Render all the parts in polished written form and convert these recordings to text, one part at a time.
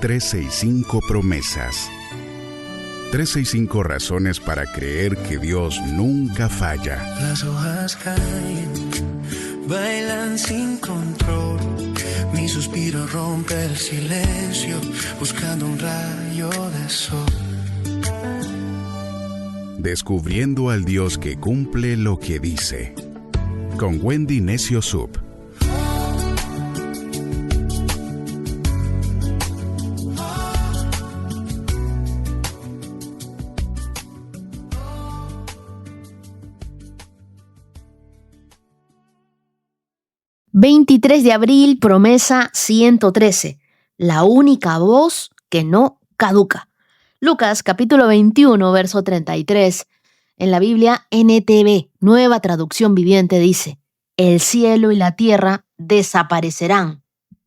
365 promesas. 365 razones para creer que Dios nunca falla. Las hojas caen, bailan sin control. Mi suspiro rompe el silencio, buscando un rayo de sol. Descubriendo al Dios que cumple lo que dice. Con Wendy Necio Sub. ...23 de abril, promesa 113... la única voz que no caduca. Lucas, capítulo 21, verso 33. En la Biblia NTV, Nueva Traducción Viviente, dice: el cielo y la tierra desaparecerán,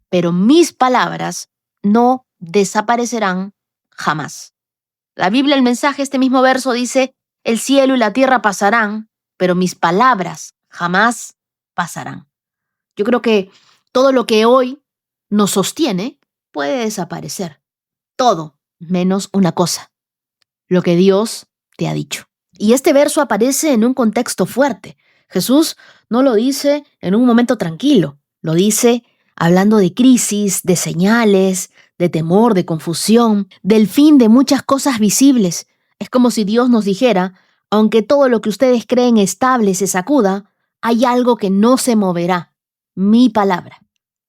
pero mis palabras no desaparecerán jamás. La Biblia, el mensaje, este mismo verso dice: el cielo y la tierra pasarán, pero mis palabras jamás pasarán. Yo creo que todo lo que hoy nos sostiene puede desaparecer. Todo, menos una cosa: lo que Dios te ha dicho. Y este verso aparece en un contexto fuerte. Jesús no lo dice en un momento tranquilo. Lo dice hablando de crisis, de señales, de temor, de confusión, del fin de muchas cosas visibles. Es como si Dios nos dijera: aunque todo lo que ustedes creen estable se sacuda, hay algo que no se moverá: mi palabra.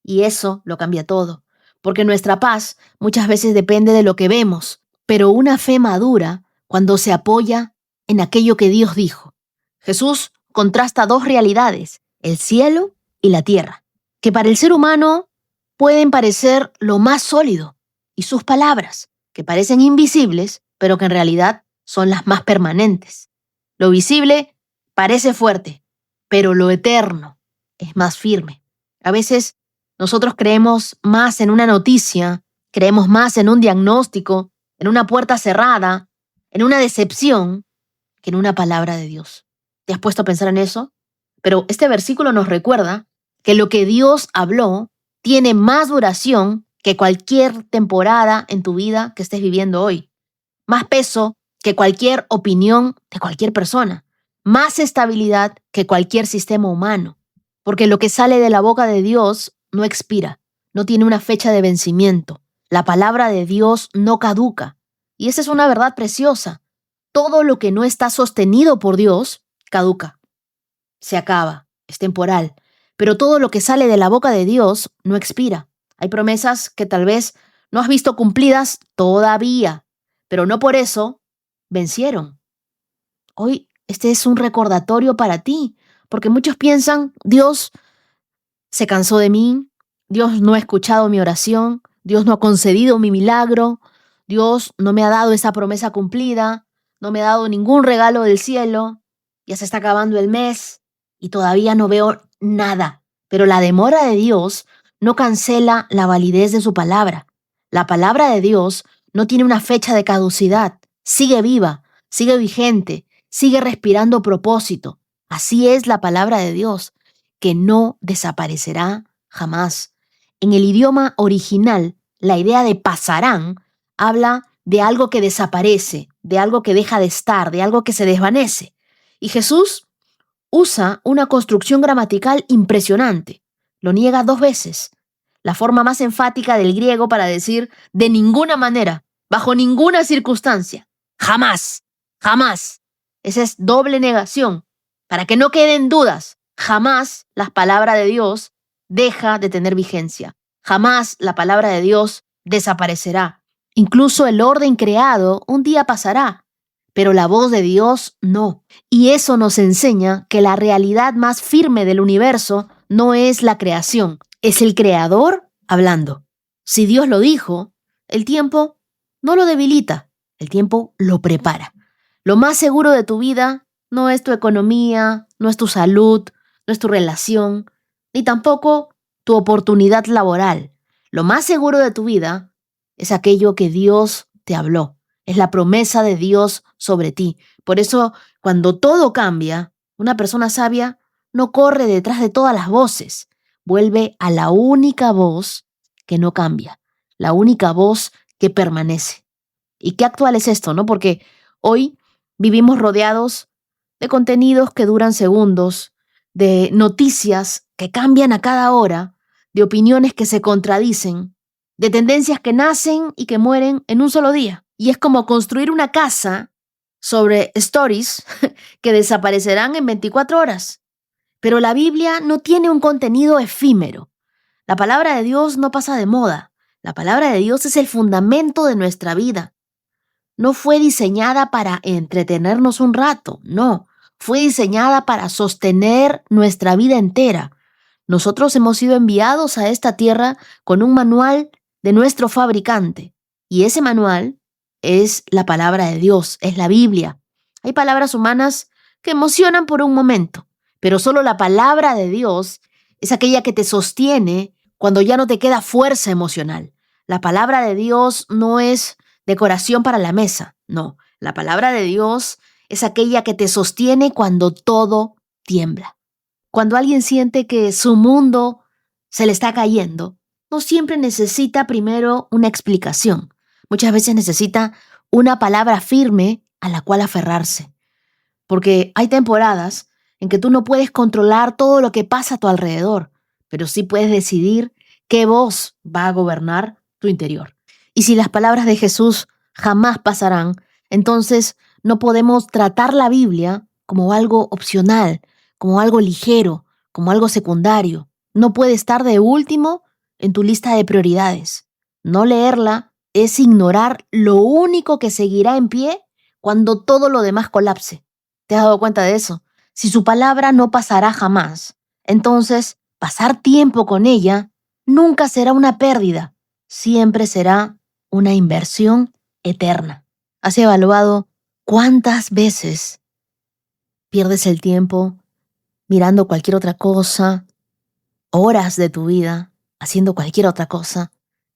Y eso lo cambia todo, porque nuestra paz muchas veces depende de lo que vemos, pero una fe madura cuando se apoya en aquello que Dios dijo. Jesús contrasta dos realidades: el cielo y la tierra, que para el ser humano pueden parecer lo más sólido, y sus palabras, que parecen invisibles, pero que en realidad son las más permanentes. Lo visible parece fuerte, pero lo eterno es más firme. A veces nosotros creemos más en una noticia, creemos más en un diagnóstico, en una puerta cerrada, en una decepción, que en una palabra de Dios. ¿Te has puesto a pensar en eso? Pero este versículo nos recuerda que lo que Dios habló tiene más duración que cualquier temporada en tu vida que estés viviendo hoy. Más peso que cualquier opinión de cualquier persona. Más estabilidad que cualquier sistema humano. Porque lo que sale de la boca de Dios no expira, no tiene una fecha de vencimiento. La palabra de Dios no caduca. Y esa es una verdad preciosa. Todo lo que no está sostenido por Dios caduca. Se acaba, es temporal. Pero todo lo que sale de la boca de Dios no expira. Hay promesas que tal vez no has visto cumplidas todavía, pero no por eso vencieron. Hoy este es un recordatorio para ti, porque muchos piensan: Dios se cansó de mí, Dios no ha escuchado mi oración, Dios no ha concedido mi milagro, Dios no me ha dado esa promesa cumplida, no me ha dado ningún regalo del cielo, ya se está acabando el mes y todavía no veo nada. Pero la demora de Dios no cancela la validez de su palabra. La palabra de Dios no tiene una fecha de caducidad, sigue viva, sigue vigente, sigue respirando propósito. Así es la palabra de Dios, que no desaparecerá jamás. En el idioma original, la idea de pasarán habla de algo que desaparece, de algo que deja de estar, de algo que se desvanece. Y Jesús usa una construcción gramatical impresionante. Lo niega 2 veces. La forma más enfática del griego para decir de ninguna manera, bajo ninguna circunstancia, jamás, jamás. Esa es doble negación. Para que no queden dudas, jamás la palabra de Dios deja de tener vigencia. Jamás la palabra de Dios desaparecerá. Incluso el orden creado un día pasará, pero la voz de Dios no. Y eso nos enseña que la realidad más firme del universo no es la creación, es el Creador hablando. Si Dios lo dijo, el tiempo no lo debilita, el tiempo lo prepara. Lo más seguro de tu vida no es tu economía, no es tu salud, no es tu relación, ni tampoco tu oportunidad laboral. Lo más seguro de tu vida es aquello que Dios te habló. Es la promesa de Dios sobre ti. Por eso, cuando todo cambia, una persona sabia no corre detrás de todas las voces. Vuelve a la única voz que no cambia, la única voz que permanece. Y qué actual es esto, ¿no? Porque hoy vivimos rodeados de contenidos que duran segundos, de noticias que cambian a cada hora, de opiniones que se contradicen, de tendencias que nacen y que mueren en un solo día. Y es como construir una casa sobre stories que desaparecerán en 24 horas. Pero la Biblia no tiene un contenido efímero. La palabra de Dios no pasa de moda. La palabra de Dios es el fundamento de nuestra vida. No fue diseñada para entretenernos un rato, no. Fue diseñada para sostener nuestra vida entera. Nosotros hemos sido enviados a esta tierra con un manual de nuestro fabricante. Y ese manual es la palabra de Dios, es la Biblia. Hay palabras humanas que emocionan por un momento, pero solo la palabra de Dios es aquella que te sostiene cuando ya no te queda fuerza emocional. La palabra de Dios no es decoración para la mesa, no. La palabra de Dios es aquella que te sostiene cuando todo tiembla. Cuando alguien siente que su mundo se le está cayendo, no siempre necesita primero una explicación. Muchas veces necesita una palabra firme a la cual aferrarse. Porque hay temporadas en que tú no puedes controlar todo lo que pasa a tu alrededor, pero sí puedes decidir qué voz va a gobernar tu interior. Y si las palabras de Jesús jamás pasarán, entonces no podemos tratar la Biblia como algo opcional, como algo ligero, como algo secundario. No puede estar de último en tu lista de prioridades. No leerla es ignorar lo único que seguirá en pie cuando todo lo demás colapse. ¿Te has dado cuenta de eso? Si su palabra no pasará jamás, entonces pasar tiempo con ella nunca será una pérdida, siempre será una inversión eterna. ¿Has evaluado cuántas veces pierdes el tiempo mirando cualquier otra cosa, horas de tu vida haciendo cualquier otra cosa,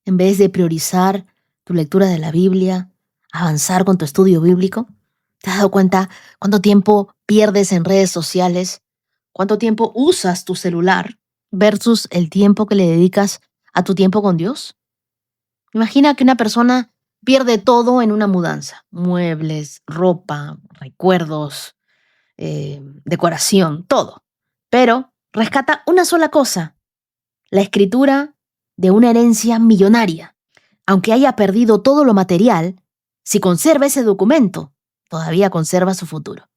en vez de priorizar tu lectura de la Biblia, avanzar con tu estudio bíblico? ¿Te has dado cuenta cuánto tiempo pierdes en redes sociales? ¿Cuánto tiempo usas tu celular versus el tiempo que le dedicas a tu tiempo con Dios? Imagina que una persona pierde todo en una mudanza: muebles, ropa, recuerdos, decoración, todo. Pero rescata una sola cosa: la escritura de una herencia millonaria. Aunque haya perdido todo lo material, si conserva ese documento, todavía conserva su futuro.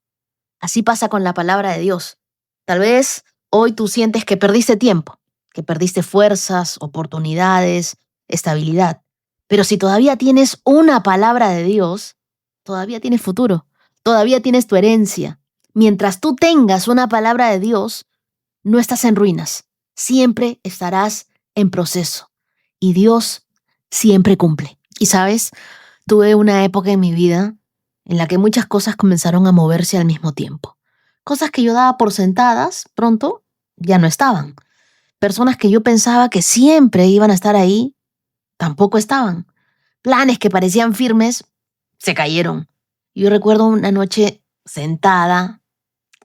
Así pasa con la palabra de Dios. Tal vez hoy tú sientes que perdiste tiempo, que perdiste fuerzas, oportunidades, estabilidad. Pero si todavía tienes una palabra de Dios, todavía tienes futuro, todavía tienes tu herencia. Mientras tú tengas una palabra de Dios, no estás en ruinas, siempre estarás en proceso. Y Dios siempre cumple. Y sabes, tuve una época en mi vida en la que muchas cosas comenzaron a moverse al mismo tiempo. Cosas que yo daba por sentadas, pronto ya no estaban. Personas que yo pensaba que siempre iban a estar ahí, tampoco estaban. Planes que parecían firmes, se cayeron. Yo recuerdo una noche sentada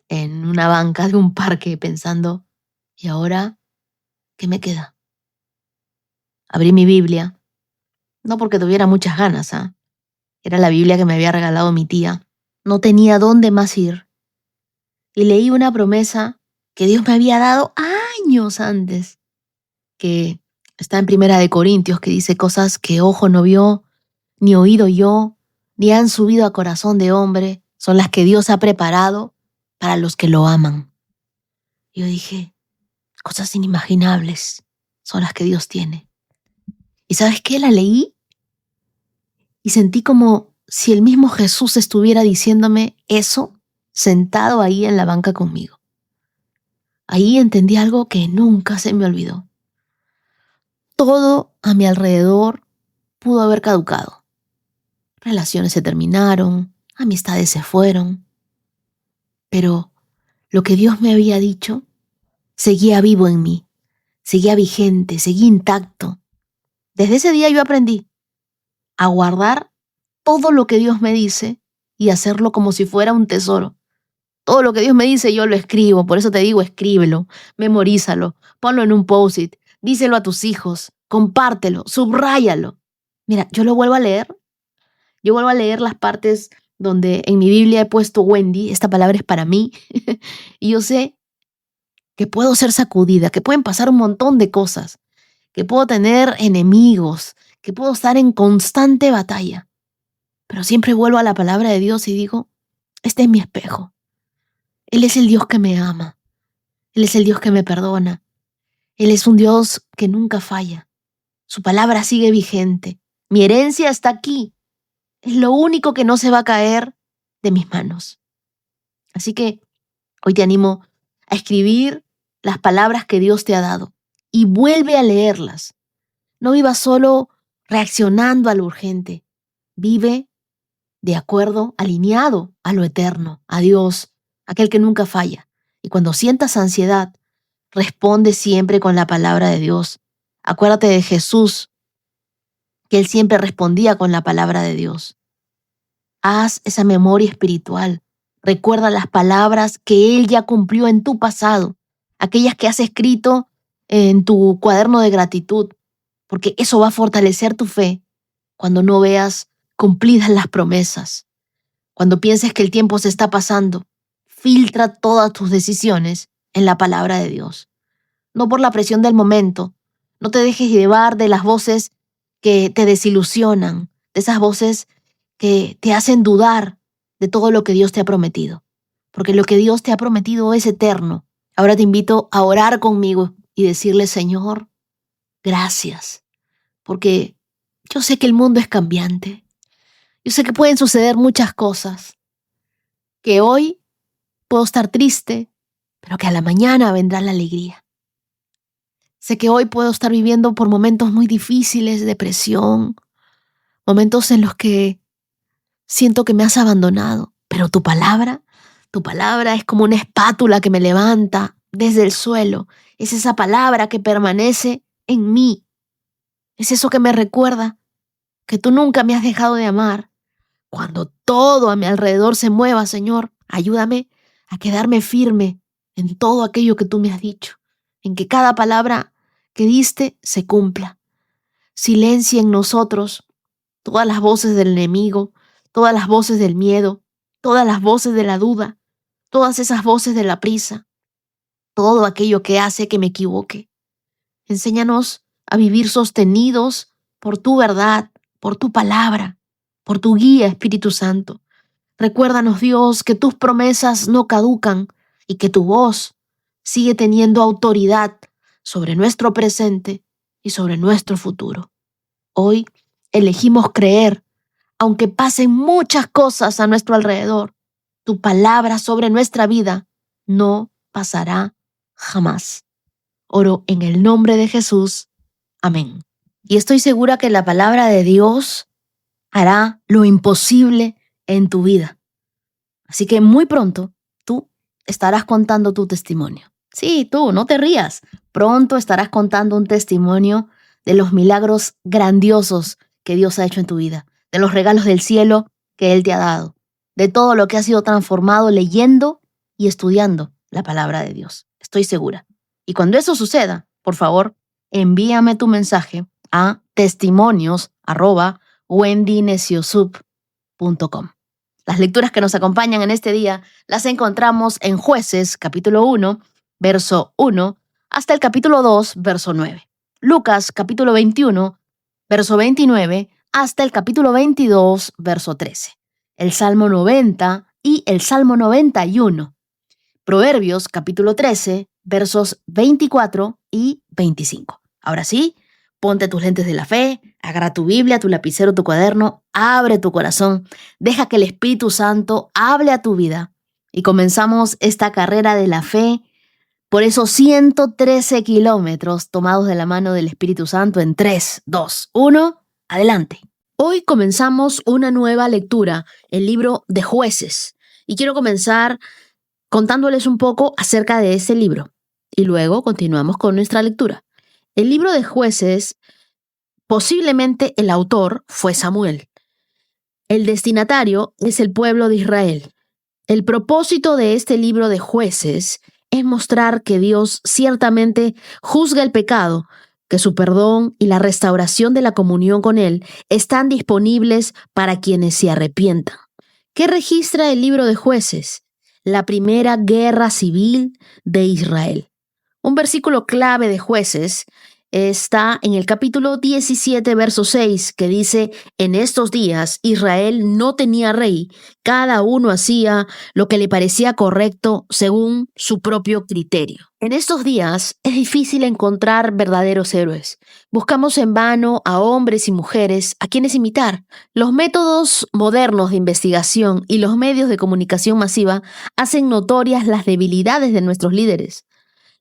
en una banca de un parque pensando, ¿y ahora qué me queda? Abrí mi Biblia, no porque tuviera muchas ganas, ¿ah? Era la Biblia que me había regalado mi tía. No tenía dónde más ir. Y leí una promesa que Dios me había dado años antes, que está en Primera de Corintios, que dice cosas que ojo no vio, ni oído oyó, ni han subido a corazón de hombre, son las que Dios ha preparado para los que lo aman. Y yo dije, cosas inimaginables son las que Dios tiene. ¿Y sabes qué? La leí y sentí como si el mismo Jesús estuviera diciéndome eso sentado ahí en la banca conmigo. Ahí entendí algo que nunca se me olvidó. Todo a mi alrededor pudo haber caducado. Relaciones se terminaron, amistades se fueron. Pero lo que Dios me había dicho seguía vivo en mí, seguía vigente, seguía intacto. Desde ese día yo aprendí a guardar todo lo que Dios me dice y hacerlo como si fuera un tesoro. Todo lo que Dios me dice yo lo escribo, por eso te digo, escríbelo, memorízalo, ponlo en un post-it, díselo a tus hijos, compártelo, subráyalo. Mira, yo lo vuelvo a leer. Yo vuelvo a leer las partes donde en mi Biblia he puesto Wendy. Esta palabra es para mí. Y yo sé que puedo ser sacudida, que pueden pasar un montón de cosas, que puedo tener enemigos, que puedo estar en constante batalla. Pero siempre vuelvo a la palabra de Dios y digo, este es mi espejo. Él es el Dios que me ama. Él es el Dios que me perdona. Él es un Dios que nunca falla. Su palabra sigue vigente. Mi herencia está aquí. Es lo único que no se va a caer de mis manos. Así que hoy te animo a escribir las palabras que Dios te ha dado y vuelve a leerlas. No vivas solo reaccionando a lo urgente. Vive de acuerdo, alineado a lo eterno, a Dios, aquel que nunca falla. Y cuando sientas ansiedad, responde siempre con la palabra de Dios. Acuérdate de Jesús, que Él siempre respondía con la palabra de Dios. Haz esa memoria espiritual. Recuerda las palabras que Él ya cumplió en tu pasado, aquellas que has escrito en tu cuaderno de gratitud, porque eso va a fortalecer tu fe cuando no veas cumplidas las promesas. Cuando pienses que el tiempo se está pasando, filtra todas tus decisiones en la palabra de Dios. No por la presión del momento. No te dejes llevar de las voces que te desilusionan, de esas voces que te hacen dudar de todo lo que Dios te ha prometido. Porque lo que Dios te ha prometido es eterno. Ahora te invito a orar conmigo y decirle, Señor, gracias. Porque yo sé que el mundo es cambiante. Yo sé que pueden suceder muchas cosas. Que hoy puedo estar triste, pero que a la mañana vendrá la alegría. Sé que hoy puedo estar viviendo por momentos muy difíciles, depresión, momentos en los que siento que me has abandonado, pero tu palabra es como una espátula que me levanta desde el suelo. Es esa palabra que permanece en mí. Es eso que me recuerda que tú nunca me has dejado de amar. Cuando todo a mi alrededor se mueva, Señor, ayúdame a quedarme firme en todo aquello que tú me has dicho, en que cada palabra que diste se cumpla. Silencia en nosotros todas las voces del enemigo, todas las voces del miedo, todas las voces de la duda, todas esas voces de la prisa, todo aquello que hace que me equivoque. Enséñanos a vivir sostenidos por tu verdad, por tu palabra, por tu guía, Espíritu Santo. Recuérdanos, Dios, que tus promesas no caducan y que tu voz sigue teniendo autoridad sobre nuestro presente y sobre nuestro futuro. Hoy elegimos creer, aunque pasen muchas cosas a nuestro alrededor, tu palabra sobre nuestra vida no pasará jamás. Oro en el nombre de Jesús. Amén. Y estoy segura que la palabra de Dios hará lo imposible en tu vida. Así que muy pronto tú estarás contando tu testimonio. Sí, tú, no te rías. Pronto estarás contando un testimonio de los milagros grandiosos que Dios ha hecho en tu vida, de los regalos del cielo que Él te ha dado, de todo lo que ha sido transformado leyendo y estudiando la palabra de Dios. Estoy segura. Y cuando eso suceda, por favor, envíame tu mensaje a testimonios@wendyneciosub.com. Las lecturas que nos acompañan en este día las encontramos en Jueces, capítulo 1, verso 1, hasta el capítulo 2, verso 9. Lucas, capítulo 21, verso 29, hasta el capítulo 22, verso 13. El Salmo 90 y el Salmo 91. Proverbios, capítulo 13, versos 24 y 25. Ahora sí, ponte tus lentes de la fe, agarra tu Biblia, tu lapicero, tu cuaderno, abre tu corazón, deja que el Espíritu Santo hable a tu vida y comenzamos esta carrera de la fe por esos 113 kilómetros tomados de la mano del Espíritu Santo en 3, 2, 1, adelante. Hoy comenzamos una nueva lectura, el libro de Jueces, y quiero comenzar contándoles un poco acerca de ese libro y luego continuamos con nuestra lectura. El libro de Jueces, posiblemente el autor fue Samuel. El destinatario es el pueblo de Israel. El propósito de este libro de Jueces es mostrar que Dios ciertamente juzga el pecado, que su perdón y la restauración de la comunión con Él están disponibles para quienes se arrepientan. ¿Qué registra el libro de Jueces? La primera guerra civil de Israel. Un versículo clave de Jueces está en el capítulo 17, verso 6, que dice: en estos días Israel no tenía rey, cada uno hacía lo que le parecía correcto según su propio criterio. En estos días es difícil encontrar verdaderos héroes. Buscamos en vano a hombres y mujeres a quienes imitar. Los métodos modernos de investigación y los medios de comunicación masiva hacen notorias las debilidades de nuestros líderes.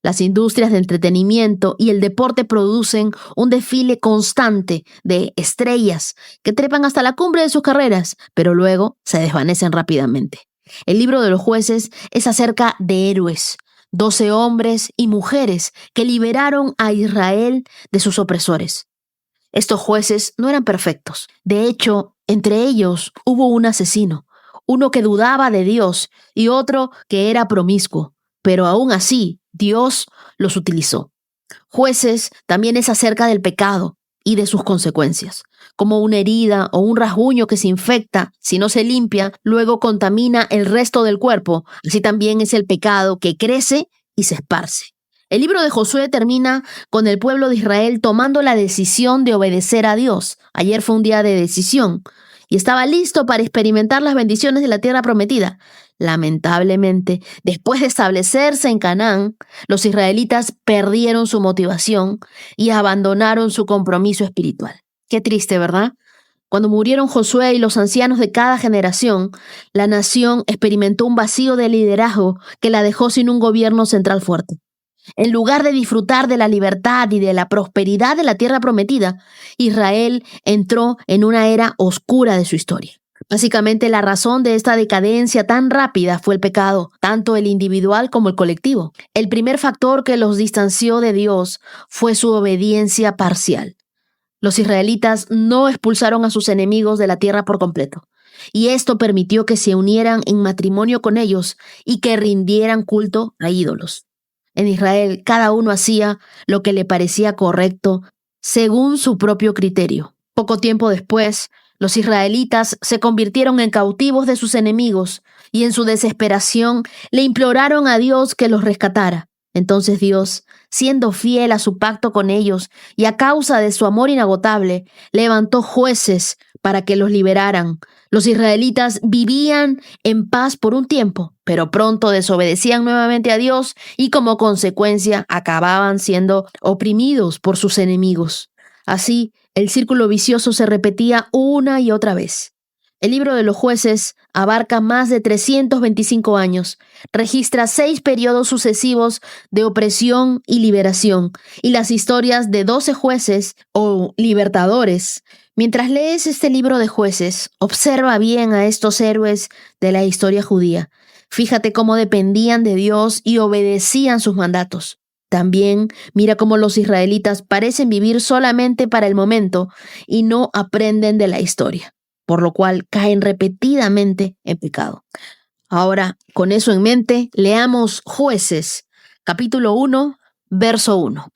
Las industrias de entretenimiento y el deporte producen un desfile constante de estrellas que trepan hasta la cumbre de sus carreras, pero luego se desvanecen rápidamente. El libro de los Jueces es acerca de héroes, 12 hombres y mujeres que liberaron a Israel de sus opresores. Estos jueces no eran perfectos. De hecho, entre ellos hubo un asesino, uno que dudaba de Dios y otro que era promiscuo, pero aún así Dios los utilizó. Jueces también es acerca del pecado y de sus consecuencias. Como una herida o un rasguño que se infecta, si no se limpia, luego contamina el resto del cuerpo. Así también es el pecado que crece y se esparce. El libro de Josué termina con el pueblo de Israel tomando la decisión de obedecer a Dios. Ayer fue un día de decisión y estaba listo para experimentar las bendiciones de la tierra prometida. Lamentablemente, después de establecerse en Canaán, los israelitas perdieron su motivación y abandonaron su compromiso espiritual. Qué triste, ¿verdad? Cuando murieron Josué y los ancianos de cada generación, la nación experimentó un vacío de liderazgo que la dejó sin un gobierno central fuerte. En lugar de disfrutar de la libertad y de la prosperidad de la tierra prometida, Israel entró en una era oscura de su historia. Básicamente, la razón de esta decadencia tan rápida fue el pecado, tanto el individual como el colectivo. El primer factor que los distanció de Dios fue su obediencia parcial. Los israelitas no expulsaron a sus enemigos de la tierra por completo, y esto permitió que se unieran en matrimonio con ellos y que rindieran culto a ídolos. En Israel, cada uno hacía lo que le parecía correcto según su propio criterio. Poco tiempo después, los israelitas se convirtieron en cautivos de sus enemigos y en su desesperación le imploraron a Dios que los rescatara. Entonces Dios, siendo fiel a su pacto con ellos y a causa de su amor inagotable, levantó jueces para que los liberaran. Los israelitas vivían en paz por un tiempo, pero pronto desobedecían nuevamente a Dios y como consecuencia acababan siendo oprimidos por sus enemigos. Así, el círculo vicioso se repetía una y otra vez. El libro de los Jueces abarca más de 325 años, registra 6 periodos sucesivos de opresión y liberación, y las historias de 12 jueces o libertadores. Mientras lees este libro de Jueces, observa bien a estos héroes de la historia judía. Fíjate cómo dependían de Dios y obedecían sus mandatos. También mira cómo los israelitas parecen vivir solamente para el momento y no aprenden de la historia, por lo cual caen repetidamente en pecado. Ahora, con eso en mente, leamos Jueces, capítulo 1, verso 1.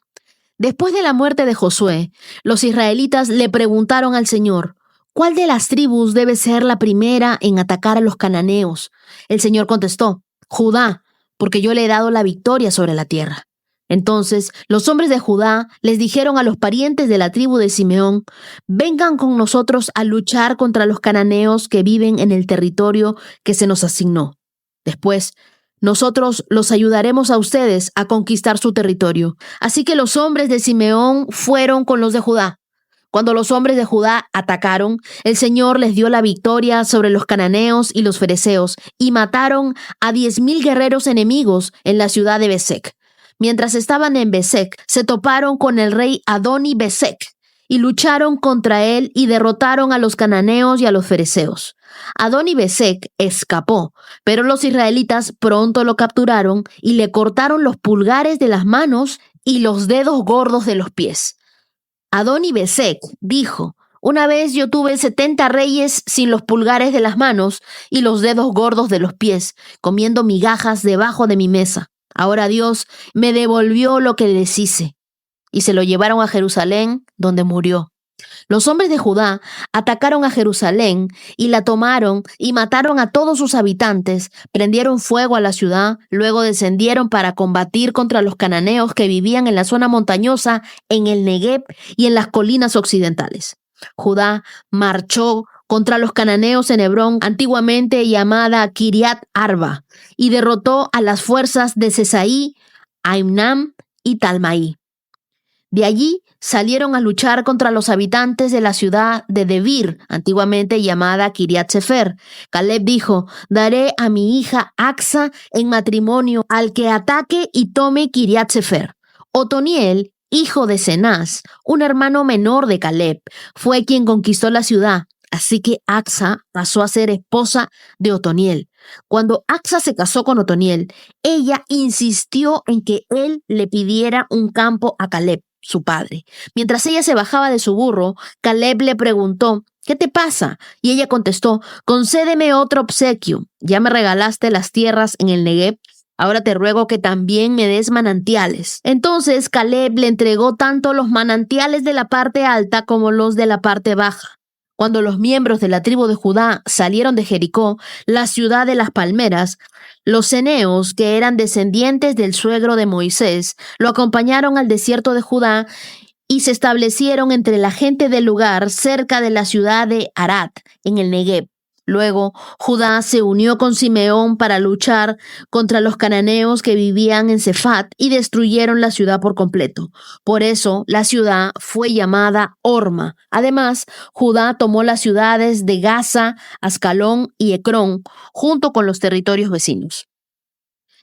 Después de la muerte de Josué, los israelitas le preguntaron al Señor: ¿cuál de las tribus debe ser la primera en atacar a los cananeos? El Señor contestó: Judá, porque yo le he dado la victoria sobre la tierra. Entonces los hombres de Judá les dijeron a los parientes de la tribu de Simeón: vengan con nosotros a luchar contra los cananeos que viven en el territorio que se nos asignó. Después, nosotros los ayudaremos a ustedes a conquistar su territorio. Así que los hombres de Simeón fueron con los de Judá. Cuando los hombres de Judá atacaron, el Señor les dio la victoria sobre los cananeos y los fereceos y mataron a 10,000 guerreros enemigos en la ciudad de Besek. Mientras estaban en Besek, se toparon con el rey Adoni-Besek y lucharon contra él y derrotaron a los cananeos y a los fereceos. Adoni-Besek escapó, pero los israelitas pronto lo capturaron y le cortaron los pulgares de las manos y los dedos gordos de los pies. Adoni-Besek dijo: una vez yo tuve 70 reyes sin los pulgares de las manos y los dedos gordos de los pies, comiendo migajas debajo de mi mesa. Ahora Dios me devolvió lo que les hice. y se lo llevaron a Jerusalén, donde murió. Los hombres de Judá atacaron a Jerusalén y la tomaron y mataron a todos sus habitantes, prendieron fuego a la ciudad, luego descendieron para combatir contra los cananeos que vivían en la zona montañosa, en el Negueb y en las colinas occidentales. Judá marchó contra los cananeos en Hebrón, antiguamente llamada Kiriat Arba, y derrotó a las fuerzas de Sesaí, Aimnam y Talmaí. De allí salieron a luchar contra los habitantes de la ciudad de Debir, antiguamente llamada Kiriat Sefer. Caleb dijo: daré a mi hija Acsa en matrimonio al que ataque y tome Kiriat Sefer. Otoniel, hijo de Cenaz, un hermano menor de Caleb, fue quien conquistó la ciudad. Así que Acsa pasó a ser esposa de Otoniel. Cuando Acsa se casó con Otoniel, ella insistió en que él le pidiera un campo a Caleb, su padre. Mientras ella se bajaba de su burro, Caleb le preguntó: ¿qué te pasa? Y ella contestó: concédeme otro obsequio. Ya me regalaste las tierras en el Negueb, ahora te ruego que también me des manantiales. Entonces Caleb le entregó tanto los manantiales de la parte alta como los de la parte baja. Cuando los miembros de la tribu de Judá salieron de Jericó, la ciudad de las palmeras, los ceneos, que eran descendientes del suegro de Moisés, lo acompañaron al desierto de Judá y se establecieron entre la gente del lugar cerca de la ciudad de Arad, en el Negueb. Luego, Judá se unió con Simeón para luchar contra los cananeos que vivían en Cefat y destruyeron la ciudad por completo. Por eso, la ciudad fue llamada Horma. Además, Judá tomó las ciudades de Gaza, Ascalón y Ecrón, junto con los territorios vecinos.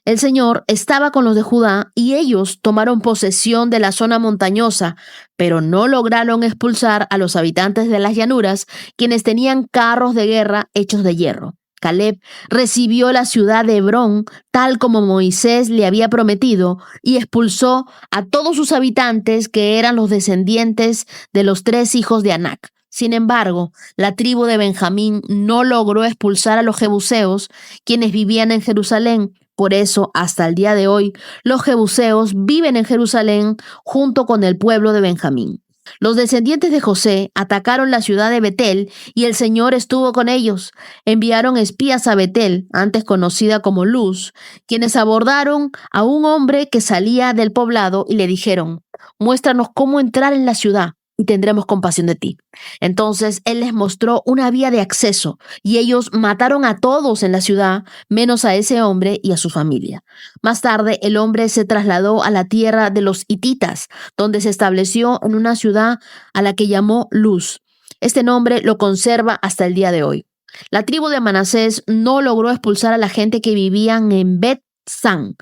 El Señor estaba con los de Judá y ellos tomaron posesión de la zona montañosa, pero no lograron expulsar a los habitantes de las llanuras, quienes tenían carros de guerra hechos de hierro. Caleb recibió la ciudad de Hebrón, tal como Moisés le había prometido, y expulsó a todos sus habitantes, que eran los descendientes de los 3 hijos de Anac. Sin embargo, la tribu de Benjamín no logró expulsar a los jebuseos, quienes vivían en Jerusalén. Por eso, hasta el día de hoy, los jebuseos viven en Jerusalén junto con el pueblo de Benjamín. Los descendientes de José atacaron la ciudad de Betel y el Señor estuvo con ellos. Enviaron espías a Betel, antes conocida como Luz, quienes abordaron a un hombre que salía del poblado y le dijeron: muéstranos cómo entrar en la ciudad y tendremos compasión de ti. Entonces él les mostró una vía de acceso y ellos mataron a todos en la ciudad, menos a ese hombre y a su familia. Más tarde el hombre se trasladó a la tierra de los hititas, donde se estableció en una ciudad a la que llamó Luz. Este nombre lo conserva hasta el día de hoy. La tribu de Manasés no logró expulsar a la gente que vivían en Bet-San,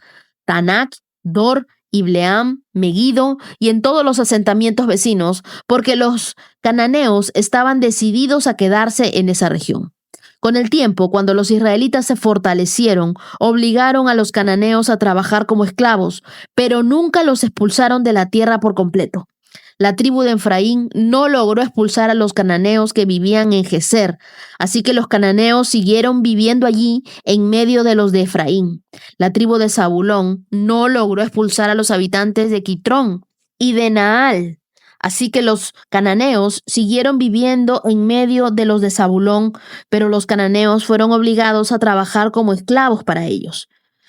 Tanak, Dor, Ibleam, Megiddo y en todos los asentamientos vecinos, porque los cananeos estaban decididos a quedarse en esa región. Con el tiempo, cuando los israelitas se fortalecieron, obligaron a los cananeos a trabajar como esclavos, pero nunca los expulsaron de la tierra por completo. La tribu de Efraín no logró expulsar a los cananeos que vivían en Geser, así que los cananeos siguieron viviendo allí en medio de los de Efraín. La tribu de Zabulón no logró expulsar a los habitantes de Quitrón y de Naal, así que los cananeos siguieron viviendo en medio de los de Zabulón, pero los cananeos fueron obligados a trabajar como esclavos para ellos.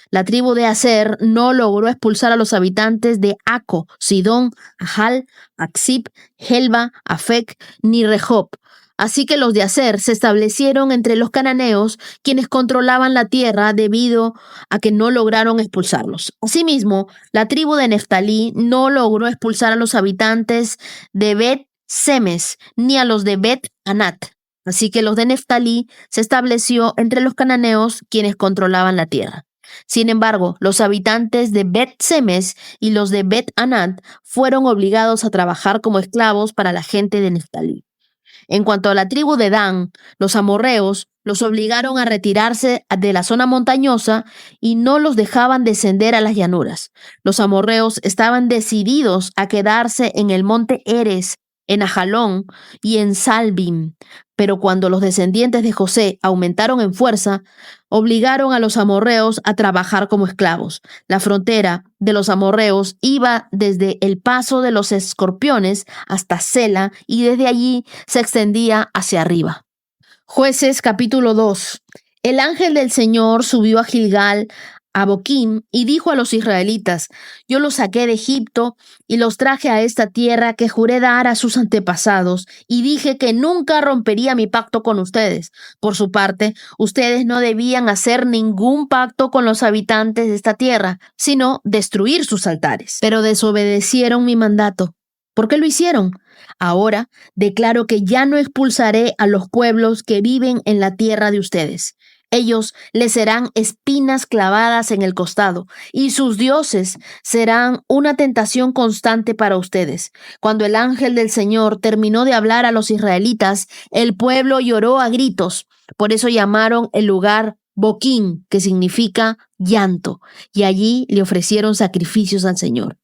La tribu de Aser no logró expulsar a los habitantes de Aco, Sidón, Ajal, Aksib, Helba, Afec, ni Rehob. Así que los de Aser se establecieron entre los cananeos, quienes controlaban la tierra debido a que no lograron expulsarlos. Asimismo, la tribu de Neftalí no logró expulsar a los habitantes de Bet-Semes ni a los de Bet-Anat. Así que los de Neftalí se estableció entre los cananeos, quienes controlaban la tierra. Sin embargo, los habitantes de Bet-Semes y los de Bet-Anat fueron obligados a trabajar como esclavos para la gente de Neftalí. En cuanto a la tribu de Dan, los amorreos los obligaron a retirarse de la zona montañosa y no los dejaban descender a las llanuras. Los amorreos estaban decididos a quedarse en el monte Eres en Ajalón y en Salbim. Pero cuando los descendientes de José aumentaron en fuerza, obligaron a los amorreos a trabajar como esclavos. La frontera de los amorreos iba desde el paso de los Escorpiones hasta Sela y desde allí se extendía hacia arriba. Jueces capítulo 2. El ángel del Señor subió a Gilgal, a Boquim, y dijo a los israelitas: yo los saqué de Egipto y los traje a esta tierra que juré dar a sus antepasados, y dije que nunca rompería mi pacto con ustedes. Por su parte, ustedes no debían hacer ningún pacto con los habitantes de esta tierra, sino destruir sus altares. Pero desobedecieron mi mandato. ¿Por qué lo hicieron? Ahora declaro que ya no expulsaré a los pueblos que viven en la tierra de ustedes. Ellos les serán espinas clavadas en el costado, y sus dioses serán una tentación constante para ustedes. Cuando el ángel del Señor terminó de hablar a los israelitas, el pueblo lloró a gritos. Por eso llamaron el lugar Boquim, que significa llanto, y allí le ofrecieron sacrificios al Señor.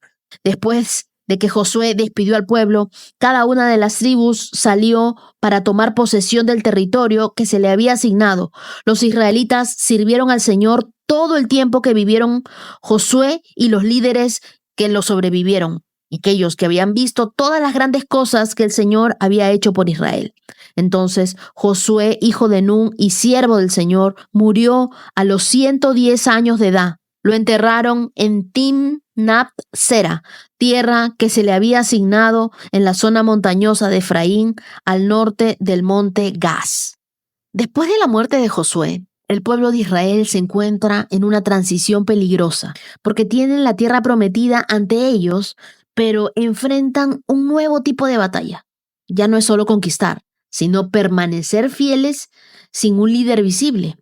Después de que Josué despidió al pueblo, cada una de las tribus salió para tomar posesión del territorio que se le había asignado. Los israelitas sirvieron al Señor todo el tiempo que vivieron Josué y los líderes que lo sobrevivieron, y aquellos que habían visto todas las grandes cosas que el Señor había hecho por Israel. Entonces Josué, hijo de Nun y siervo del Señor, murió a los 110 años de edad. Lo enterraron en Timnat Sera, tierra que se le había asignado en la zona montañosa de Efraín, al norte del monte Gaz. Después de la muerte de Josué, el pueblo de Israel se encuentra en una transición peligrosa, porque tienen la tierra prometida ante ellos, pero enfrentan un nuevo tipo de batalla. Ya no es solo conquistar, sino permanecer fieles sin un líder visible.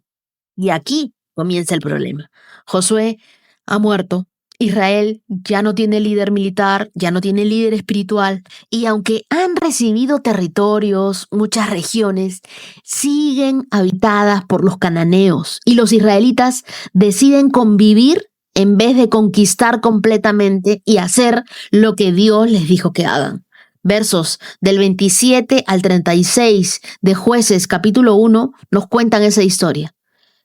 Y aquí comienza el problema. Josué ha muerto. Israel ya no tiene líder militar, ya no tiene líder espiritual, y aunque han recibido territorios, muchas regiones, siguen habitadas por los cananeos, y los israelitas deciden convivir en vez de conquistar completamente y hacer lo que Dios les dijo que hagan. Versos del 27 al 36 de Jueces capítulo 1 nos cuentan esa historia.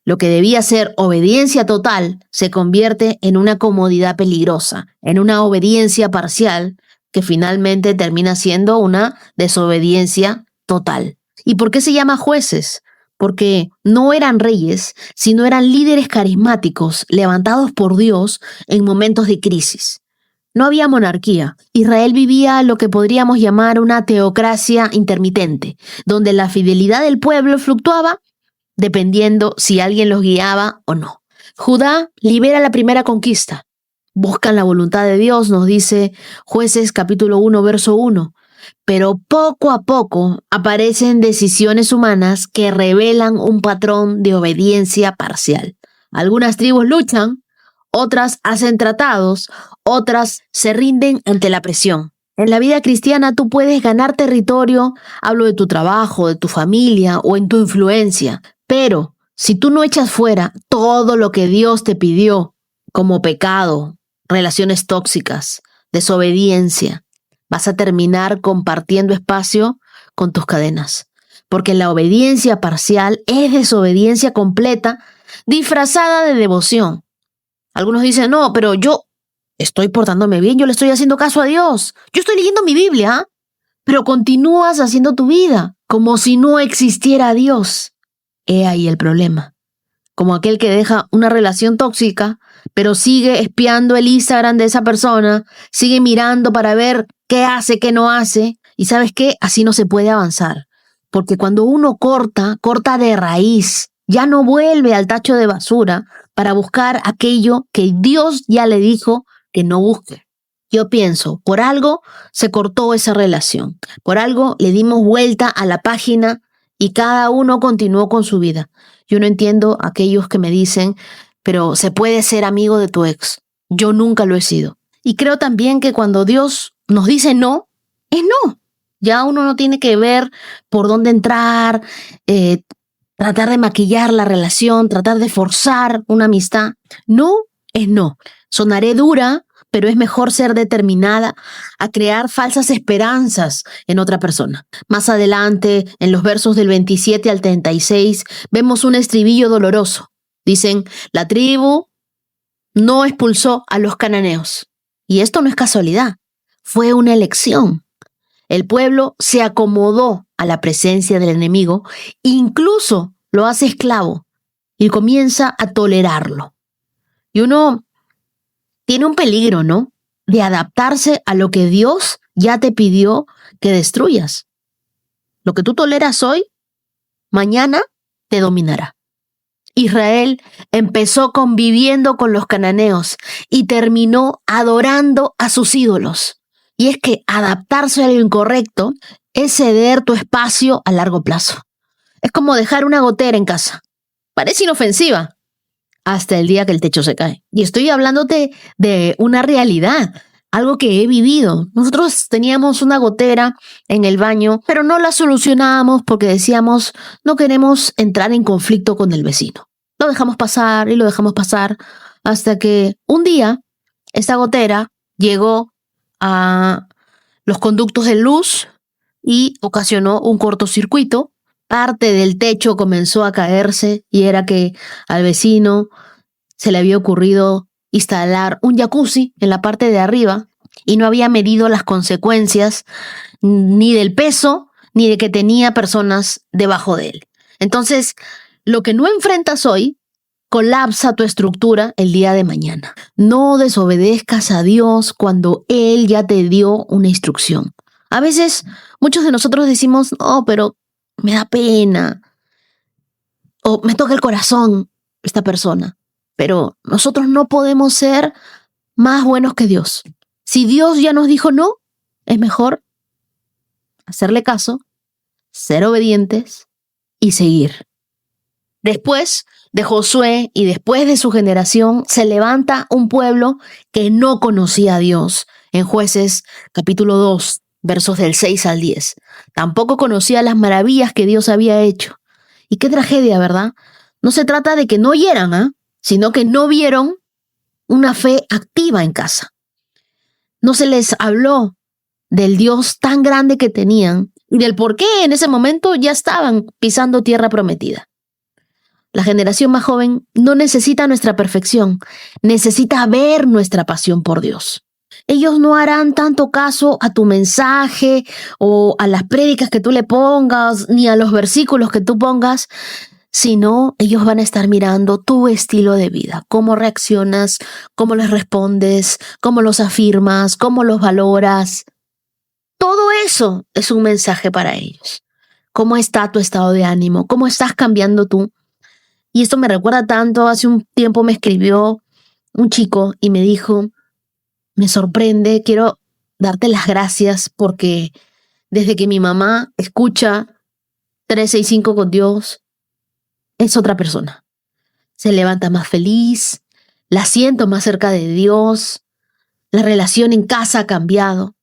Lo que debía ser obediencia total se convierte en una comodidad peligrosa, en una obediencia parcial que finalmente termina siendo una desobediencia total. ¿Y por qué se llama jueces? Porque no eran reyes, sino eran líderes carismáticos levantados por Dios en momentos de crisis. No había monarquía. Israel vivía lo que podríamos llamar una teocracia intermitente, donde la fidelidad del pueblo fluctuaba dependiendo si alguien los guiaba o no. Judá libera la primera conquista. Buscan la voluntad de Dios, nos dice Jueces capítulo 1, verso 1. Pero poco a poco aparecen decisiones humanas que revelan un patrón de obediencia parcial. Algunas tribus luchan, otras hacen tratados, otras se rinden ante la presión. En la vida cristiana tú puedes ganar territorio, hablo de tu trabajo, de tu familia o en tu influencia. Pero si tú no echas fuera todo lo que Dios te pidió, como pecado, relaciones tóxicas, desobediencia, vas a terminar compartiendo espacio con tus cadenas. Porque la obediencia parcial es desobediencia completa, disfrazada de devoción. Algunos dicen, no, pero yo estoy portándome bien, yo le estoy haciendo caso a Dios. Yo estoy leyendo mi Biblia, pero continúas haciendo tu vida como si no existiera Dios. He ahí el problema. Como aquel que deja una relación tóxica, pero sigue espiando el Instagram de esa persona, sigue mirando para ver qué hace, qué no hace. Y ¿sabes qué? Así no se puede avanzar. Porque cuando uno corta de raíz, ya no vuelve al tacho de basura para buscar aquello que Dios ya le dijo que no busque. Yo pienso, por algo se cortó esa relación. Por algo le dimos vuelta a la página y cada uno continuó con su vida. Yo no entiendo a aquellos que me dicen, pero se puede ser amigo de tu ex. Yo nunca lo he sido. Y creo también que cuando Dios nos dice no, es no. Ya uno no tiene que ver por dónde entrar, tratar de maquillar la relación, tratar de forzar una amistad. No es no. Sonaré dura pero es mejor ser determinada a crear falsas esperanzas en otra persona. Más adelante, en los versos del 27 al 36, vemos un estribillo doloroso. Dicen, la tribu no expulsó a los cananeos. Y esto no es casualidad, fue una elección. El pueblo se acomodó a la presencia del enemigo, incluso lo hace esclavo y comienza a tolerarlo. Y uno tiene un peligro, ¿no? De adaptarse a lo que Dios ya te pidió que destruyas. Lo que tú toleras hoy, mañana te dominará. Israel empezó conviviendo con los cananeos y terminó adorando a sus ídolos. Y es que adaptarse a lo incorrecto es ceder tu espacio a largo plazo. Es como dejar una gotera en casa. Parece inofensiva hasta el día que el techo se cae. Y estoy hablándote de una realidad, algo que he vivido. Nosotros teníamos una gotera en el baño, pero no la solucionábamos porque decíamos, no queremos entrar en conflicto con el vecino. Lo dejamos pasar y lo dejamos pasar hasta que un día esta gotera llegó a los conductos de luz y ocasionó un cortocircuito. Parte del techo comenzó a caerse y era que al vecino se le había ocurrido instalar un jacuzzi en la parte de arriba y no había medido las consecuencias ni del peso ni de que tenía personas debajo de él. Entonces, lo que no enfrentas hoy colapsa tu estructura el día de mañana. No desobedezcas a Dios cuando Él ya te dio una instrucción. A veces muchos de nosotros decimos, no, pero me da pena o me toca el corazón esta persona. Pero nosotros no podemos ser más buenos que Dios. Si Dios ya nos dijo no, es mejor hacerle caso, ser obedientes y seguir. Después de Josué y después de su generación, se levanta un pueblo que no conocía a Dios. En Jueces capítulo 2, versos del 6 al 10. Tampoco conocía las maravillas que Dios había hecho. Y qué tragedia, ¿verdad? No se trata de que no oyeran, sino que no vieron una fe activa en casa. No se les habló del Dios tan grande que tenían y del por qué en ese momento ya estaban pisando tierra prometida. La generación más joven no necesita nuestra perfección, necesita ver nuestra pasión por Dios. Ellos no harán tanto caso a tu mensaje o a las prédicas que tú le pongas, ni a los versículos que tú pongas, sino ellos van a estar mirando tu estilo de vida, cómo reaccionas, cómo les respondes, cómo los afirmas, cómo los valoras. Todo eso es un mensaje para ellos. ¿Cómo está tu estado de ánimo? ¿Cómo estás cambiando tú? Y esto me recuerda tanto, hace un tiempo me escribió un chico y me dijo, me sorprende, quiero darte las gracias porque desde que mi mamá escucha 365 con Dios, es otra persona. Se levanta más feliz, la siento más cerca de Dios, la relación en casa ha cambiado.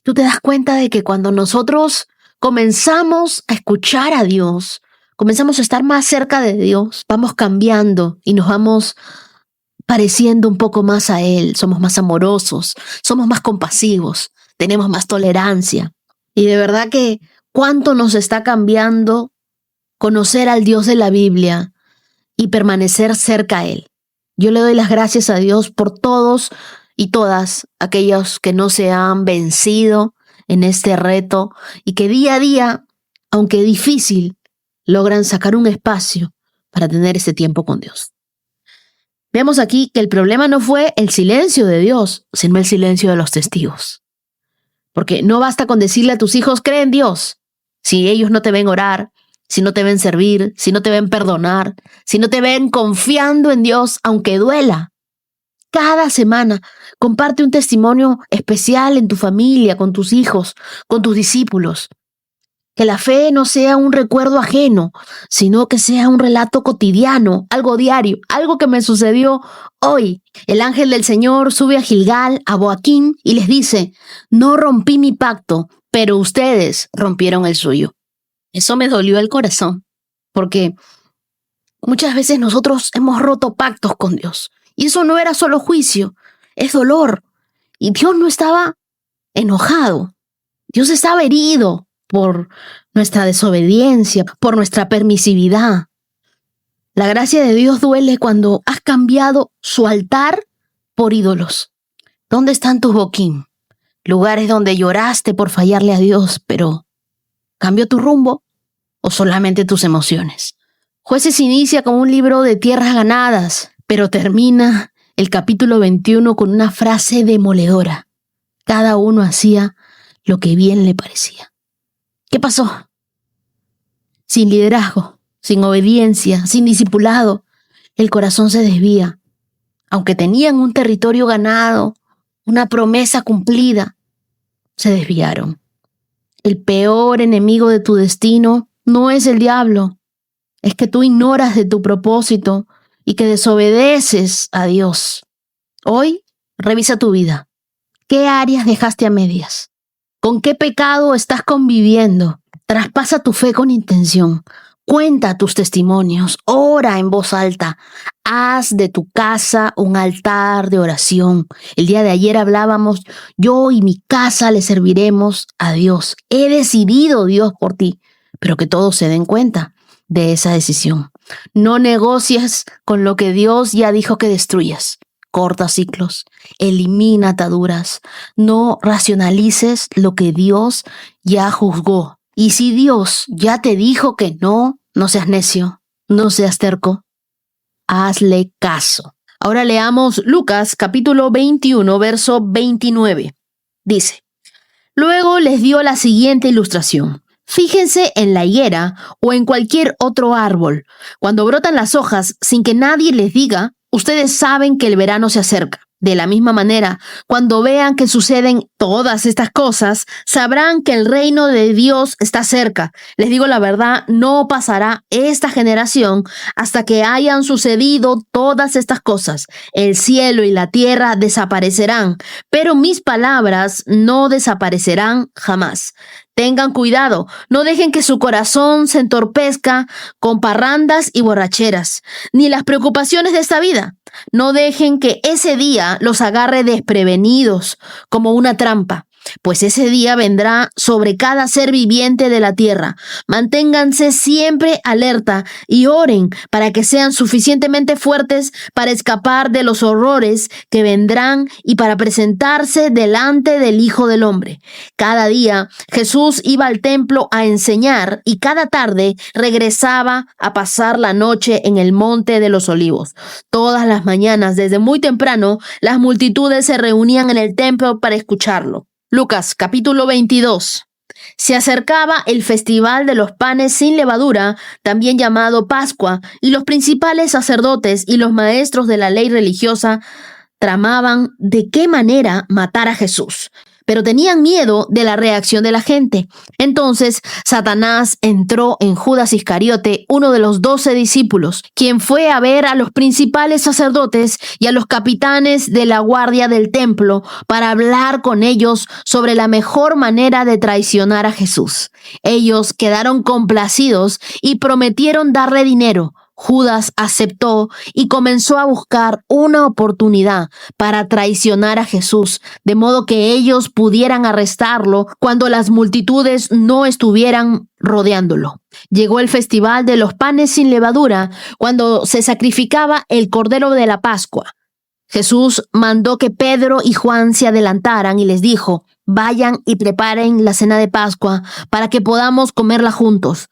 Tú te das cuenta de que cuando nosotros comenzamos a escuchar a Dios, comenzamos a estar más cerca de Dios, vamos cambiando y nos vamos pareciendo un poco más a Él. Somos más amorosos, somos más compasivos, tenemos más tolerancia. Y de verdad que cuánto nos está cambiando conocer al Dios de la Biblia y permanecer cerca a Él. Yo le doy las gracias a Dios por todos y todas aquellos que no se han vencido en este reto y que día a día, aunque difícil, logran sacar un espacio para tener ese tiempo con Dios. Vemos aquí que el problema no fue el silencio de Dios, sino el silencio de los testigos. Porque no basta con decirle a tus hijos, cree en Dios, si ellos no te ven orar, si no te ven servir, si no te ven perdonar, si no te ven confiando en Dios, aunque duela. Cada semana comparte un testimonio especial en tu familia, con tus hijos, con tus discípulos. Que la fe no sea un recuerdo ajeno, sino que sea un relato cotidiano, algo diario, algo que me sucedió hoy. El ángel del Señor sube a Gilgal, a Boaquín, y les dice, no rompí mi pacto, pero ustedes rompieron el suyo. Eso me dolió el corazón, porque muchas veces nosotros hemos roto pactos con Dios. Y eso no era solo juicio, es dolor, Y Dios no estaba enojado. Dios estaba herido por nuestra desobediencia, por nuestra permisividad. La gracia de Dios duele cuando has cambiado su altar por ídolos. ¿Dónde están tus boquín? Lugares donde lloraste por fallarle a Dios, pero ¿cambió tu rumbo o solamente tus emociones? Jueces inicia con un libro de tierras ganadas, pero termina el capítulo 21 con una frase demoledora. Cada uno hacía lo que bien le parecía. ¿Qué pasó? Sin liderazgo, sin obediencia, sin discipulado, el corazón se desvía. Aunque tenían un territorio ganado, una promesa cumplida, se desviaron. El peor enemigo de tu destino no es el diablo, es que tú ignoras de tu propósito y que desobedeces a Dios. Hoy, revisa tu vida. ¿Qué áreas dejaste a medias? ¿Con qué pecado estás conviviendo? Traspasa tu fe con intención. Cuenta tus testimonios. Ora en voz alta. Haz de tu casa un altar de oración. El día de ayer hablábamos, yo y mi casa le serviremos a Dios. He decidido, Dios, por ti. Pero que todos se den cuenta de esa decisión. No negocies con lo que Dios ya dijo que destruyas. Corta ciclos, elimina ataduras, no racionalices lo que Dios ya juzgó. Y si Dios ya te dijo que no, no seas necio, no seas terco, hazle caso. Ahora leamos Lucas capítulo 21, verso 29. Dice, luego les dio la siguiente ilustración. Fíjense en la higuera o en cualquier otro árbol. Cuando brotan las hojas sin que nadie les diga, ustedes saben que el verano se acerca. De la misma manera, cuando vean que suceden todas estas cosas, sabrán que el reino de Dios está cerca. Les digo la verdad, no pasará esta generación hasta que hayan sucedido todas estas cosas. El cielo y la tierra desaparecerán, pero mis palabras no desaparecerán jamás. Tengan cuidado, no dejen que su corazón se entorpezca con parrandas y borracheras, ni las preocupaciones de esta vida. No dejen que ese día los agarre desprevenidos como una trampa, pues ese día vendrá sobre cada ser viviente de la tierra. Manténganse siempre alerta y oren para que sean suficientemente fuertes para escapar de los horrores que vendrán y para presentarse delante del Hijo del Hombre. Cada día Jesús iba al templo a enseñar y cada tarde regresaba a pasar la noche en el Monte de los Olivos. Todas las mañanas, desde muy temprano, las multitudes se reunían en el templo para escucharlo. Lucas capítulo 22. Se acercaba el festival de los panes sin levadura, también llamado Pascua, y los principales sacerdotes y los maestros de la ley religiosa tramaban de qué manera matar a Jesús. Pero tenían miedo de la reacción de la gente. Entonces Satanás entró en Judas Iscariote, uno de los 12 discípulos, quien fue a ver a los principales sacerdotes y a los capitanes de la guardia del templo para hablar con ellos sobre la mejor manera de traicionar a Jesús. Ellos quedaron complacidos y prometieron darle dinero. Judas aceptó y comenzó a buscar una oportunidad para traicionar a Jesús, de modo que ellos pudieran arrestarlo cuando las multitudes no estuvieran rodeándolo. Llegó el festival de los panes sin levadura, cuando se sacrificaba el cordero de la Pascua. Jesús mandó que Pedro y Juan se adelantaran y les dijo, vayan y preparen la cena de Pascua para que podamos comerla juntos.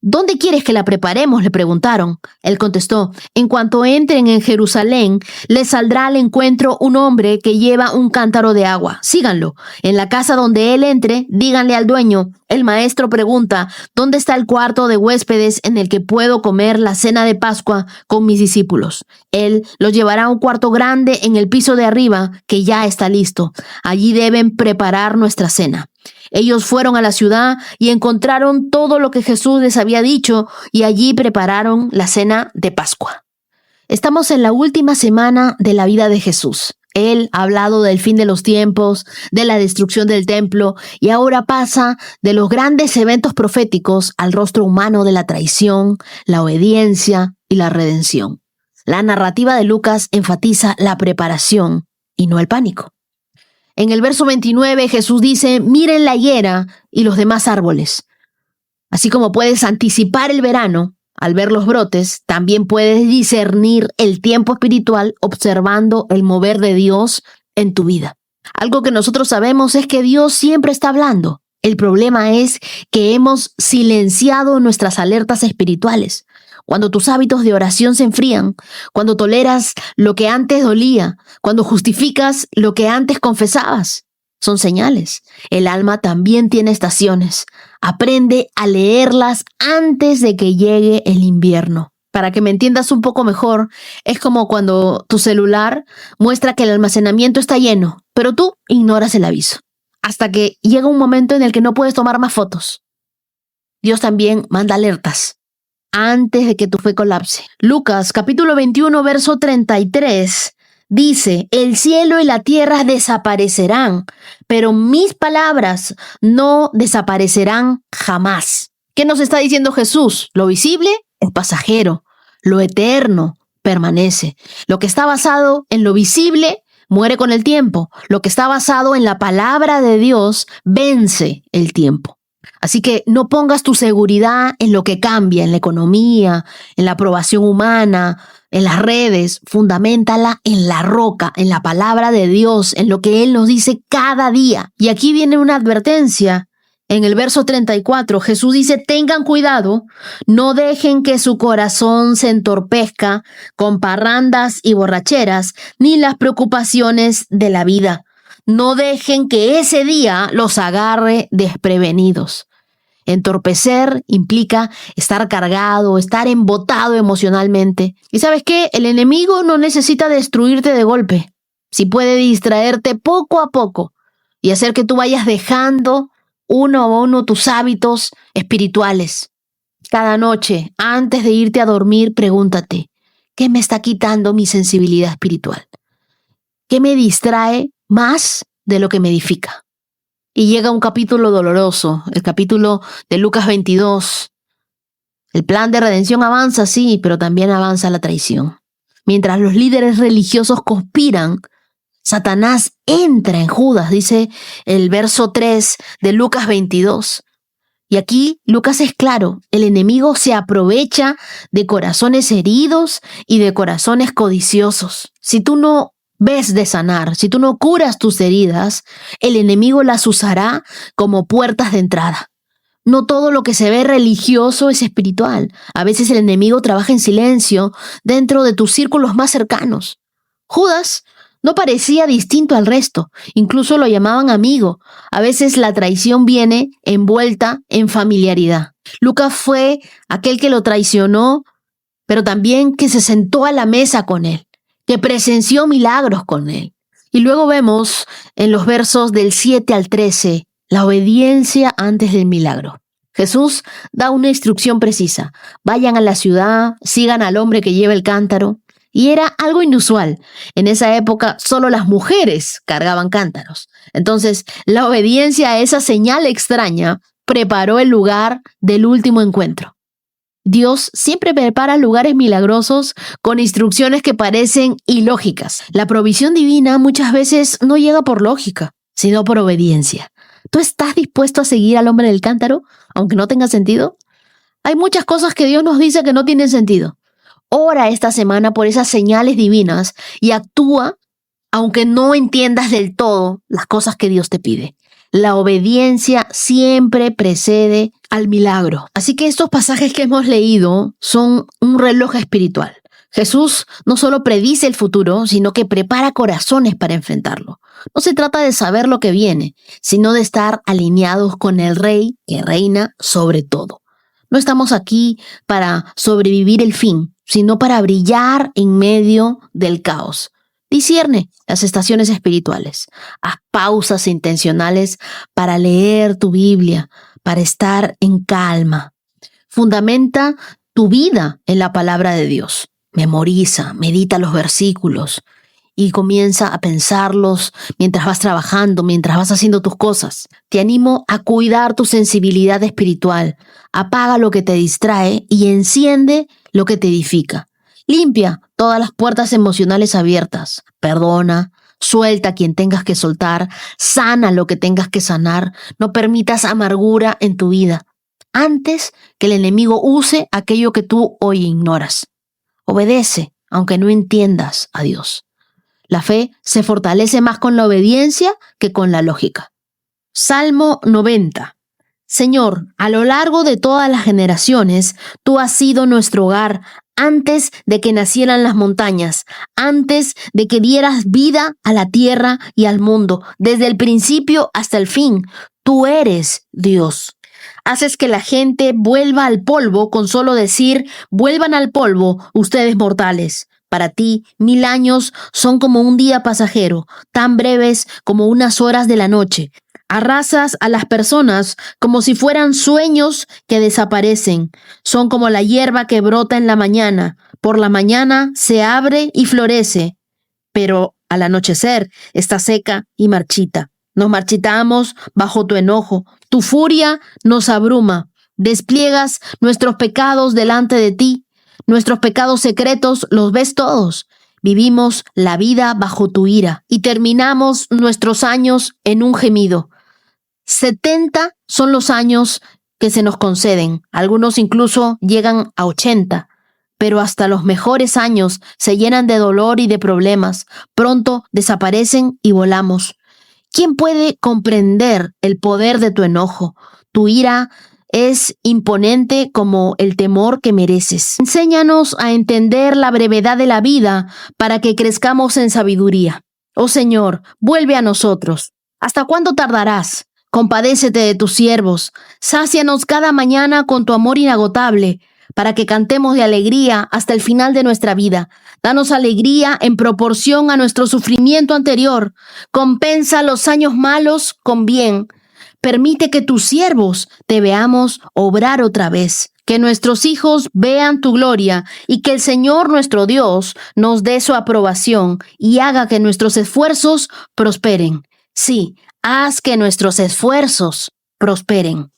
¿Dónde quieres que la preparemos?, le preguntaron. Él contestó, en cuanto entren en Jerusalén, les saldrá al encuentro un hombre que lleva un cántaro de agua. Síganlo. En la casa donde él entre, díganle al dueño, el maestro pregunta, ¿dónde está el cuarto de huéspedes en el que puedo comer la cena de Pascua con mis discípulos? Él los llevará a un cuarto grande en el piso de arriba que ya está listo. Allí deben preparar nuestra cena. Ellos fueron a la ciudad y encontraron todo lo que Jesús les había dicho y allí prepararon la cena de Pascua. Estamos en la última semana de la vida de Jesús. Él ha hablado del fin de los tiempos, de la destrucción del templo y ahora pasa de los grandes eventos proféticos al rostro humano de la traición, la obediencia y la redención. La narrativa de Lucas enfatiza la preparación y no el pánico. En el verso 29 Jesús dice, miren la higuera y los demás árboles. Así como puedes anticipar el verano al ver los brotes, también puedes discernir el tiempo espiritual observando el mover de Dios en tu vida. Algo que nosotros sabemos es que Dios siempre está hablando. El problema es que hemos silenciado nuestras alertas espirituales. Cuando tus hábitos de oración se enfrían, cuando toleras lo que antes dolía, cuando justificas lo que antes confesabas, son señales. El alma también tiene estaciones. Aprende a leerlas antes de que llegue el invierno. Para que me entiendas un poco mejor, es como cuando tu celular muestra que el almacenamiento está lleno, pero tú ignoras el aviso. Hasta que llega un momento en el que no puedes tomar más fotos. Dios también manda alertas antes de que tu fe colapse. Lucas capítulo 21, verso 33 dice, el cielo y la tierra desaparecerán, pero mis palabras no desaparecerán jamás. ¿Qué nos está diciendo Jesús? Lo visible es pasajero, lo eterno permanece. Lo que está basado en lo visible muere con el tiempo. Lo que está basado en la palabra de Dios vence el tiempo. Así que no pongas tu seguridad en lo que cambia, en la economía, en la aprobación humana, en las redes. Fundaméntala en la roca, en la palabra de Dios, en lo que Él nos dice cada día. Y aquí viene una advertencia. En el verso 34, Jesús dice, tengan cuidado, no dejen que su corazón se entorpezca con parrandas y borracheras, ni las preocupaciones de la vida. No dejen que ese día los agarre desprevenidos. Entorpecer implica estar cargado, estar embotado emocionalmente. ¿Y sabes qué? El enemigo no necesita destruirte de golpe. Si puede distraerte poco a poco y hacer que tú vayas dejando uno a uno tus hábitos espirituales. Cada noche, antes de irte a dormir, pregúntate, ¿qué me está quitando mi sensibilidad espiritual? ¿Qué me distrae más de lo que me edifica? Y llega un capítulo doloroso, el capítulo de Lucas 22. El plan de redención avanza, sí, pero también avanza la traición. Mientras los líderes religiosos conspiran, Satanás entra en Judas, dice el verso 3 de Lucas 22. Y aquí Lucas es claro, el enemigo se aprovecha de corazones heridos y de corazones codiciosos. Si tú no ves de sanar, si tú no curas tus heridas, el enemigo las usará como puertas de entrada. No todo lo que se ve religioso es espiritual. A veces el enemigo trabaja en silencio dentro de tus círculos más cercanos. Judas no parecía distinto al resto, incluso lo llamaban amigo. A veces la traición viene envuelta en familiaridad. Lucas fue aquel que lo traicionó, pero también que se sentó a la mesa con él, que presenció milagros con él. Y luego vemos en los versos del 7 al 13 la obediencia antes del milagro. Jesús da una instrucción precisa. Vayan a la ciudad, sigan al hombre que lleva el cántaro. Y era algo inusual. En esa época solo las mujeres cargaban cántaros. Entonces, la obediencia a esa señal extraña preparó el lugar del último encuentro. Dios siempre prepara lugares milagrosos con instrucciones que parecen ilógicas. La provisión divina muchas veces no llega por lógica, sino por obediencia. ¿Tú estás dispuesto a seguir al hombre del cántaro, aunque no tenga sentido? Hay muchas cosas que Dios nos dice que no tienen sentido. Ora esta semana por esas señales divinas y actúa aunque no entiendas del todo las cosas que Dios te pide. La obediencia siempre precede al milagro. Así que estos pasajes que hemos leído son un reloj espiritual. Jesús no solo predice el futuro, sino que prepara corazones para enfrentarlo. No se trata de saber lo que viene, sino de estar alineados con el Rey que reina sobre todo. No estamos aquí para sobrevivir el fin, sino para brillar en medio del caos. Discierne las estaciones espirituales. Haz pausas intencionales para leer tu Biblia, para estar en calma. Fundamenta tu vida en la palabra de Dios. Memoriza, medita los versículos y comienza a pensarlos mientras vas trabajando, mientras vas haciendo tus cosas. Te animo a cuidar tu sensibilidad espiritual. Apaga lo que te distrae y enciende lo que te edifica. Limpia todas las puertas emocionales abiertas. Perdona, Suelta a quien tengas que soltar, sana lo que tengas que sanar, no permitas amargura en tu vida, antes que el enemigo use aquello que tú hoy ignoras. Obedece, aunque no entiendas a Dios. La fe se fortalece más con la obediencia que con la lógica. Salmo 90. Señor, a lo largo de todas las generaciones, tú has sido nuestro hogar antes de que nacieran las montañas, antes de que dieras vida a la tierra y al mundo, desde el principio hasta el fin. Tú eres Dios. Haces que la gente vuelva al polvo con solo decir, vuelvan al polvo, ustedes mortales. Para ti, 1000 años son como un día pasajero, tan breves como unas horas de la noche. Arrasas a las personas como si fueran sueños que desaparecen. Son como la hierba que brota en la mañana. Por la mañana se abre y florece, pero al anochecer está seca y marchita. Nos marchitamos bajo tu enojo. Tu furia nos abruma. Despliegas nuestros pecados delante de ti. Nuestros pecados secretos los ves todos. Vivimos la vida bajo tu ira y terminamos nuestros años en un gemido. 70 son los años que se nos conceden. Algunos incluso llegan a 80. Pero hasta los mejores años se llenan de dolor y de problemas. Pronto desaparecen y volamos. ¿Quién puede comprender el poder de tu enojo? Tu ira es imponente como el temor que mereces. Enséñanos a entender la brevedad de la vida para que crezcamos en sabiduría. Oh Señor, vuelve a nosotros. ¿Hasta cuándo tardarás? Compadécete de tus siervos. Sácianos cada mañana con tu amor inagotable, para que cantemos de alegría hasta el final de nuestra vida. Danos alegría en proporción a nuestro sufrimiento anterior. Compensa los años malos con bien. Permite que tus siervos te veamos obrar otra vez. Que nuestros hijos vean tu gloria y que el Señor nuestro Dios nos dé su aprobación y haga que nuestros esfuerzos prosperen. Sí, haz que nuestros esfuerzos prosperen.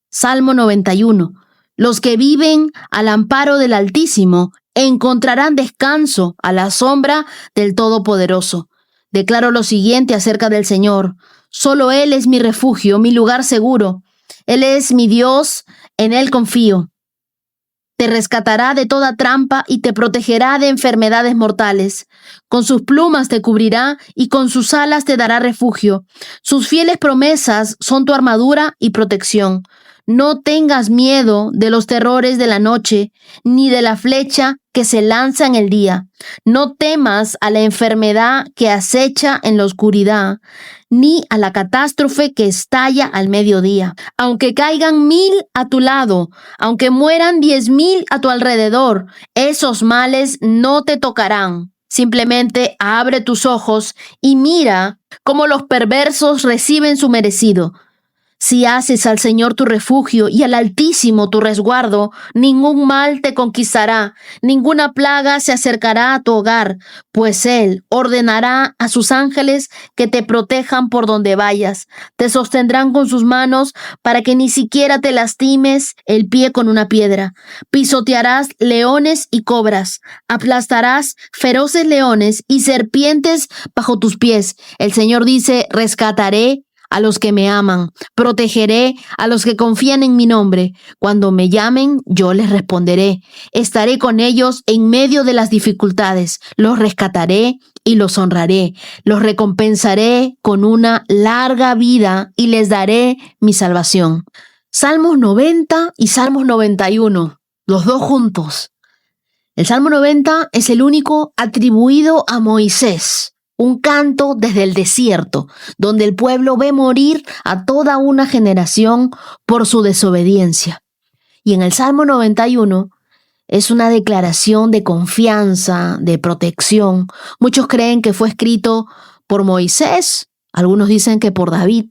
Salmo 91. Los que viven al amparo del Altísimo encontrarán descanso a la sombra del Todopoderoso. Declaro lo siguiente acerca del Señor. Solo Él es mi refugio, mi lugar seguro. Él es mi Dios, en Él confío. Te rescatará de toda trampa y te protegerá de enfermedades mortales. Con sus plumas te cubrirá y con sus alas te dará refugio. Sus fieles promesas son tu armadura y protección. No tengas miedo de los terrores de la noche, ni de la flecha que se lanza en el día. No temas a la enfermedad que acecha en la oscuridad, ni a la catástrofe que estalla al mediodía. Aunque caigan 1000 a tu lado, aunque mueran 10,000 a tu alrededor, esos males no te tocarán. Simplemente abre tus ojos y mira cómo los perversos reciben su merecido. Si haces al Señor tu refugio y al Altísimo tu resguardo, ningún mal te conquistará, ninguna plaga se acercará a tu hogar, pues Él ordenará a sus ángeles que te protejan por donde vayas. Te sostendrán con sus manos para que ni siquiera te lastimes el pie con una piedra. Pisotearás leones y cobras, aplastarás feroces leones y serpientes bajo tus pies. El Señor dice, rescataré a los que me aman, protegeré a los que confían en mi nombre. Cuando me llamen, yo les responderé. Estaré con ellos en medio de las dificultades. Los rescataré y los honraré. Los recompensaré con una larga vida y les daré mi salvación. Salmos 90 y Salmos 91, los dos juntos. El Salmo 90 es el único atribuido a Moisés. Un canto desde el desierto, donde el pueblo ve morir a toda una generación por su desobediencia. Y en el Salmo 91 es una declaración de confianza, de protección. Muchos creen que fue escrito por Moisés, algunos dicen que por David,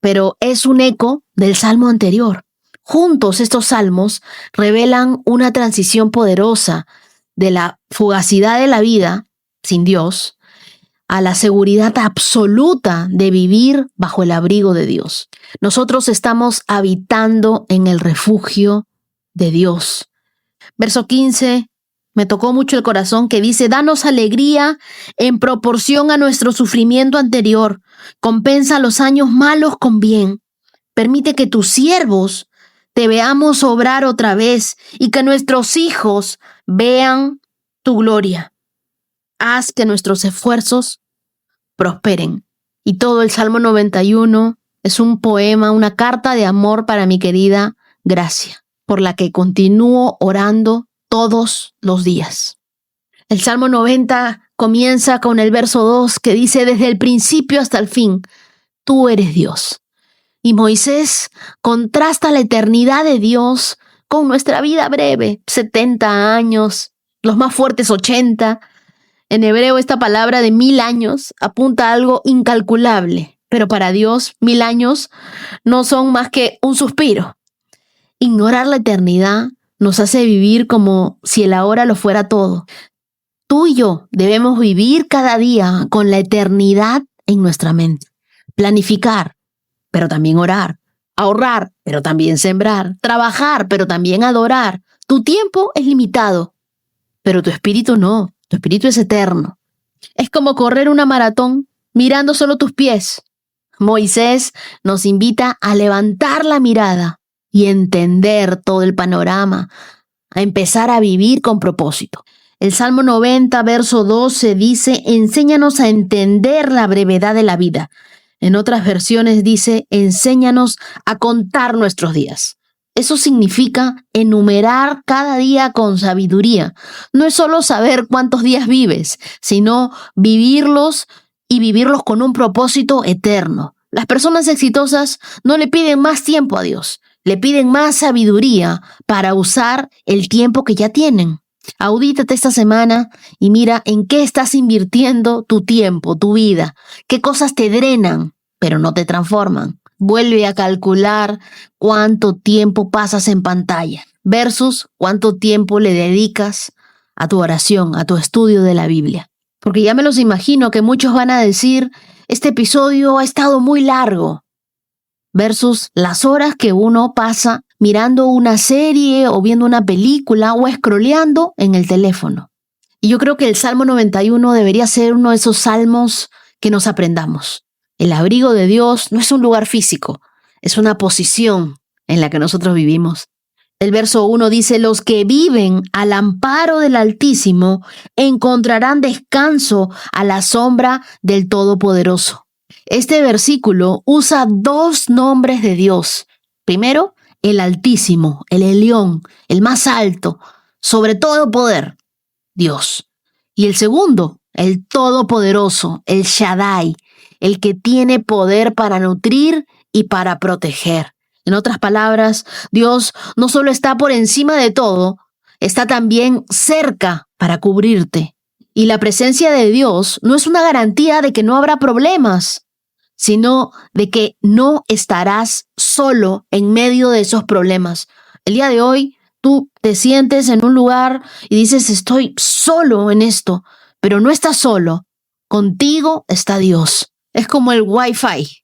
pero es un eco del Salmo anterior. Juntos estos salmos revelan una transición poderosa de la fugacidad de la vida sin Dios, a la seguridad absoluta de vivir bajo el abrigo de Dios. Nosotros estamos habitando en el refugio de Dios. Verso 15, Me tocó mucho el corazón que dice, danos alegría en proporción a nuestro sufrimiento anterior. Compensa los años malos con bien. Permite que tus siervos te veamos obrar otra vez y que nuestros hijos vean tu gloria. Haz que nuestros esfuerzos prosperen. Y todo el Salmo 91 es un poema, una carta de amor para mi querida Gracia, por la que continúo orando todos los días. El Salmo 90 comienza con el verso 2 que dice, desde el principio hasta el fin, tú eres Dios. Y Moisés contrasta la eternidad de Dios con nuestra vida breve, 70 años, los más fuertes 80. En hebreo esta palabra de 1000 años apunta a algo incalculable, pero para Dios 1000 años no son más que un suspiro. Ignorar la eternidad nos hace vivir como si el ahora lo fuera todo. Tú y yo debemos vivir cada día con la eternidad en nuestra mente. Planificar, pero también orar. Ahorrar, pero también sembrar. Trabajar, pero también adorar. Tu tiempo es limitado, pero tu espíritu no. Tu espíritu es eterno. Es como correr una maratón mirando solo tus pies. Moisés nos invita a levantar la mirada y entender todo el panorama, a empezar a vivir con propósito. El Salmo 90, verso 12 dice, enséñanos a entender la brevedad de la vida. En otras versiones dice, enséñanos a contar nuestros días. Eso significa enumerar cada día con sabiduría. No es solo saber cuántos días vives, sino vivirlos y vivirlos con un propósito eterno. Las personas exitosas no le piden más tiempo a Dios, le piden más sabiduría para usar el tiempo que ya tienen. Audítate esta semana y mira en qué estás invirtiendo tu tiempo, tu vida, qué cosas te drenan, pero no te transforman. Vuelve a calcular cuánto tiempo pasas en pantalla versus cuánto tiempo le dedicas a tu oración, a tu estudio de la Biblia. Porque ya me los imagino que muchos van a decir, este episodio ha estado muy largo, versus las horas que uno pasa mirando una serie o viendo una película o scrolleando en el teléfono. Y yo creo que el Salmo 91 debería ser uno de esos salmos que nos aprendamos. El abrigo de Dios no es un lugar físico, es una posición en la que nosotros vivimos. El verso 1 dice, los que viven al amparo del Altísimo encontrarán descanso a la sombra del Todopoderoso. Este versículo usa dos nombres de Dios. Primero, el Altísimo, el Elión, el más alto, sobre todo poder, Dios. Y el segundo, el Todopoderoso, el Shaddai, el que tiene poder para nutrir y para proteger. En otras palabras, Dios no solo está por encima de todo, está también cerca para cubrirte. Y la presencia de Dios no es una garantía de que no habrá problemas, sino de que no estarás solo en medio de esos problemas. El día de hoy tú te sientes en un lugar y dices, estoy solo en esto, pero no estás solo. Contigo está Dios. Es como el Wi-Fi.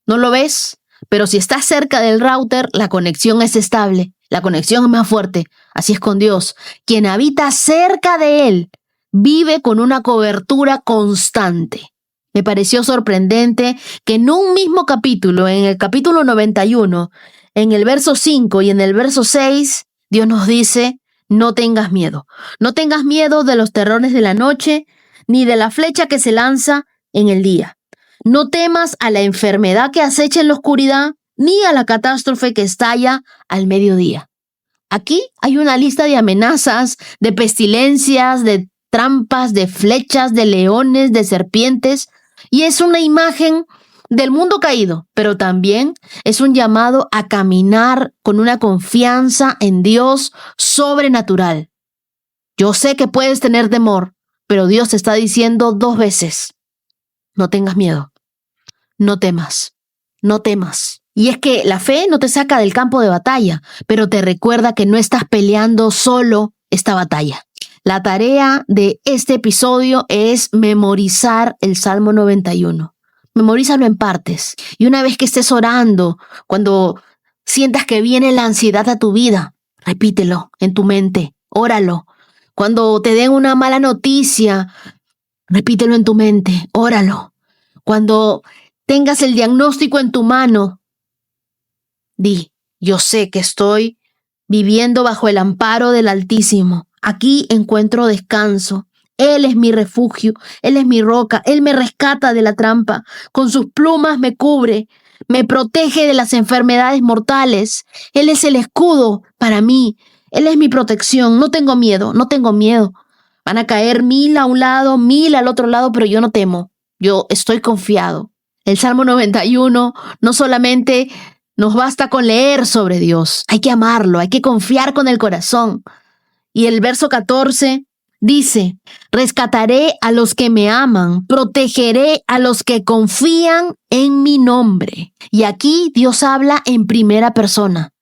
¿No lo ves? Pero si estás cerca del router, la conexión es estable, la conexión es más fuerte. Así es con Dios. Quien habita cerca de Él vive con una cobertura constante. Me pareció sorprendente que en un mismo capítulo, en el capítulo 91, en el verso 5 y en el verso 6, Dios nos dice, no tengas miedo. No tengas miedo de los terrores de la noche, ni de la flecha que se lanza en el día. No temas a la enfermedad que acecha en la oscuridad, ni a la catástrofe que estalla al mediodía. Aquí hay una lista de amenazas, de pestilencias, de trampas, de flechas, de leones, de serpientes, y es una imagen del mundo caído, pero también es un llamado a caminar con una confianza en Dios sobrenatural. Yo sé que puedes tener temor, pero Dios te está diciendo 2 veces, no tengas miedo, no temas, no temas. Y es que la fe no te saca del campo de batalla, pero te recuerda que no estás peleando solo esta batalla. La tarea de este episodio es memorizar el Salmo 91. Memorízalo en partes. Y una vez que estés orando, cuando sientas que viene la ansiedad a tu vida, repítelo en tu mente, óralo. Cuando te den una mala noticia, repítelo en tu mente, óralo. Cuando tengas el diagnóstico en tu mano, di, yo sé que estoy viviendo bajo el amparo del Altísimo. Aquí encuentro descanso. Él es mi refugio, Él es mi roca, Él me rescata de la trampa. Con sus plumas me cubre, me protege de las enfermedades mortales. Él es el escudo para mí. Él es mi protección. No tengo miedo, no tengo miedo. Van a caer 1000 a un lado, 1000 al otro lado, pero yo no temo. Yo estoy confiado. El Salmo 91 no solamente nos basta con leer sobre Dios. Hay que amarlo, hay que confiar con el corazón. Y el verso 14 dice, rescataré a los que me aman, protegeré a los que confían en mi nombre. Y aquí Dios habla en primera persona.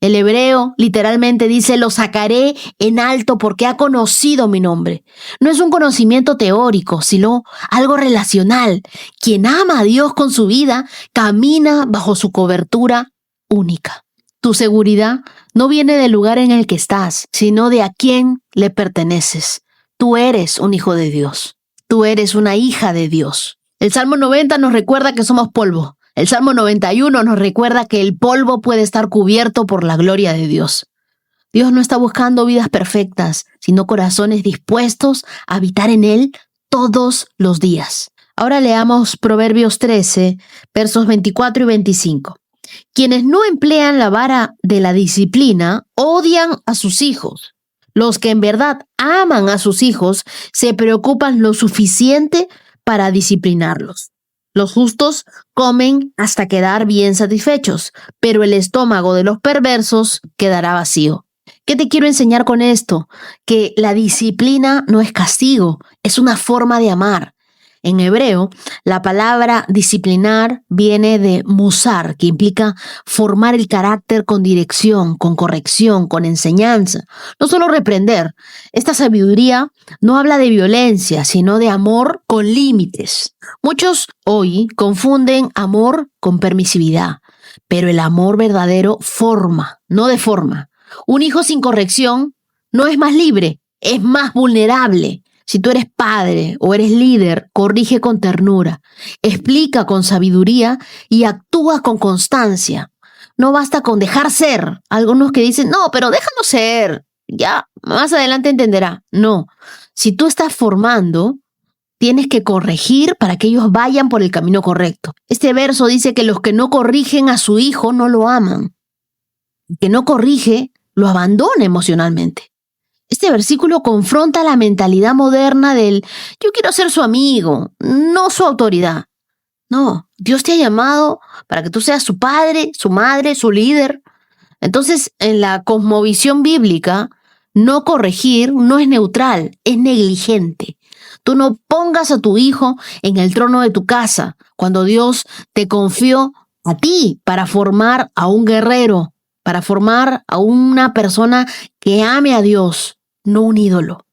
El hebreo literalmente dice, lo sacaré en alto porque ha conocido mi nombre. No es un conocimiento teórico, sino algo relacional. Quien ama a Dios con su vida, camina bajo su cobertura única. Tu seguridad no viene del lugar en el que estás, sino de a quién le perteneces. Tú eres un hijo de Dios. Tú eres una hija de Dios. El Salmo 90 nos recuerda que somos polvo. El Salmo 91 nos recuerda que el polvo puede estar cubierto por la gloria de Dios. Dios no está buscando vidas perfectas, sino corazones dispuestos a habitar en Él todos los días. Ahora leamos Proverbios 13, versos 24 y 25. Quienes no emplean la vara de la disciplina odian a sus hijos. Los que en verdad aman a sus hijos se preocupan lo suficiente para disciplinarlos. Los justos comen hasta quedar bien satisfechos, pero el estómago de los perversos quedará vacío. ¿Qué te quiero enseñar con esto? Que la disciplina no es castigo, es una forma de amar. En hebreo, la palabra disciplinar viene de musar, que implica formar el carácter con dirección, con corrección, con enseñanza. No solo reprender. Esta sabiduría no habla de violencia, sino de amor con límites. Muchos hoy confunden amor con permisividad, pero el amor verdadero forma, no deforma. Un hijo sin corrección no es más libre, es más vulnerable. Si tú eres padre o eres líder, corrige con ternura, explica con sabiduría y actúa con constancia. No basta con dejar ser. Algunos que dicen, no, pero déjalo ser. Ya, más adelante entenderá. No, si tú estás formando, tienes que corregir para que ellos vayan por el camino correcto. Este verso dice que los que no corrigen a su hijo no lo aman. El que no corrige, lo abandona emocionalmente. Este versículo confronta la mentalidad moderna del yo quiero ser su amigo, no su autoridad. No, Dios te ha llamado para que tú seas su padre, su madre, su líder. Entonces, en la cosmovisión bíblica, no corregir no es neutral, es negligente. Tú no pongas a tu hijo en el trono de tu casa cuando Dios te confió a ti para formar a un guerrero, para formar a una persona que ame a Dios, no un ídolo.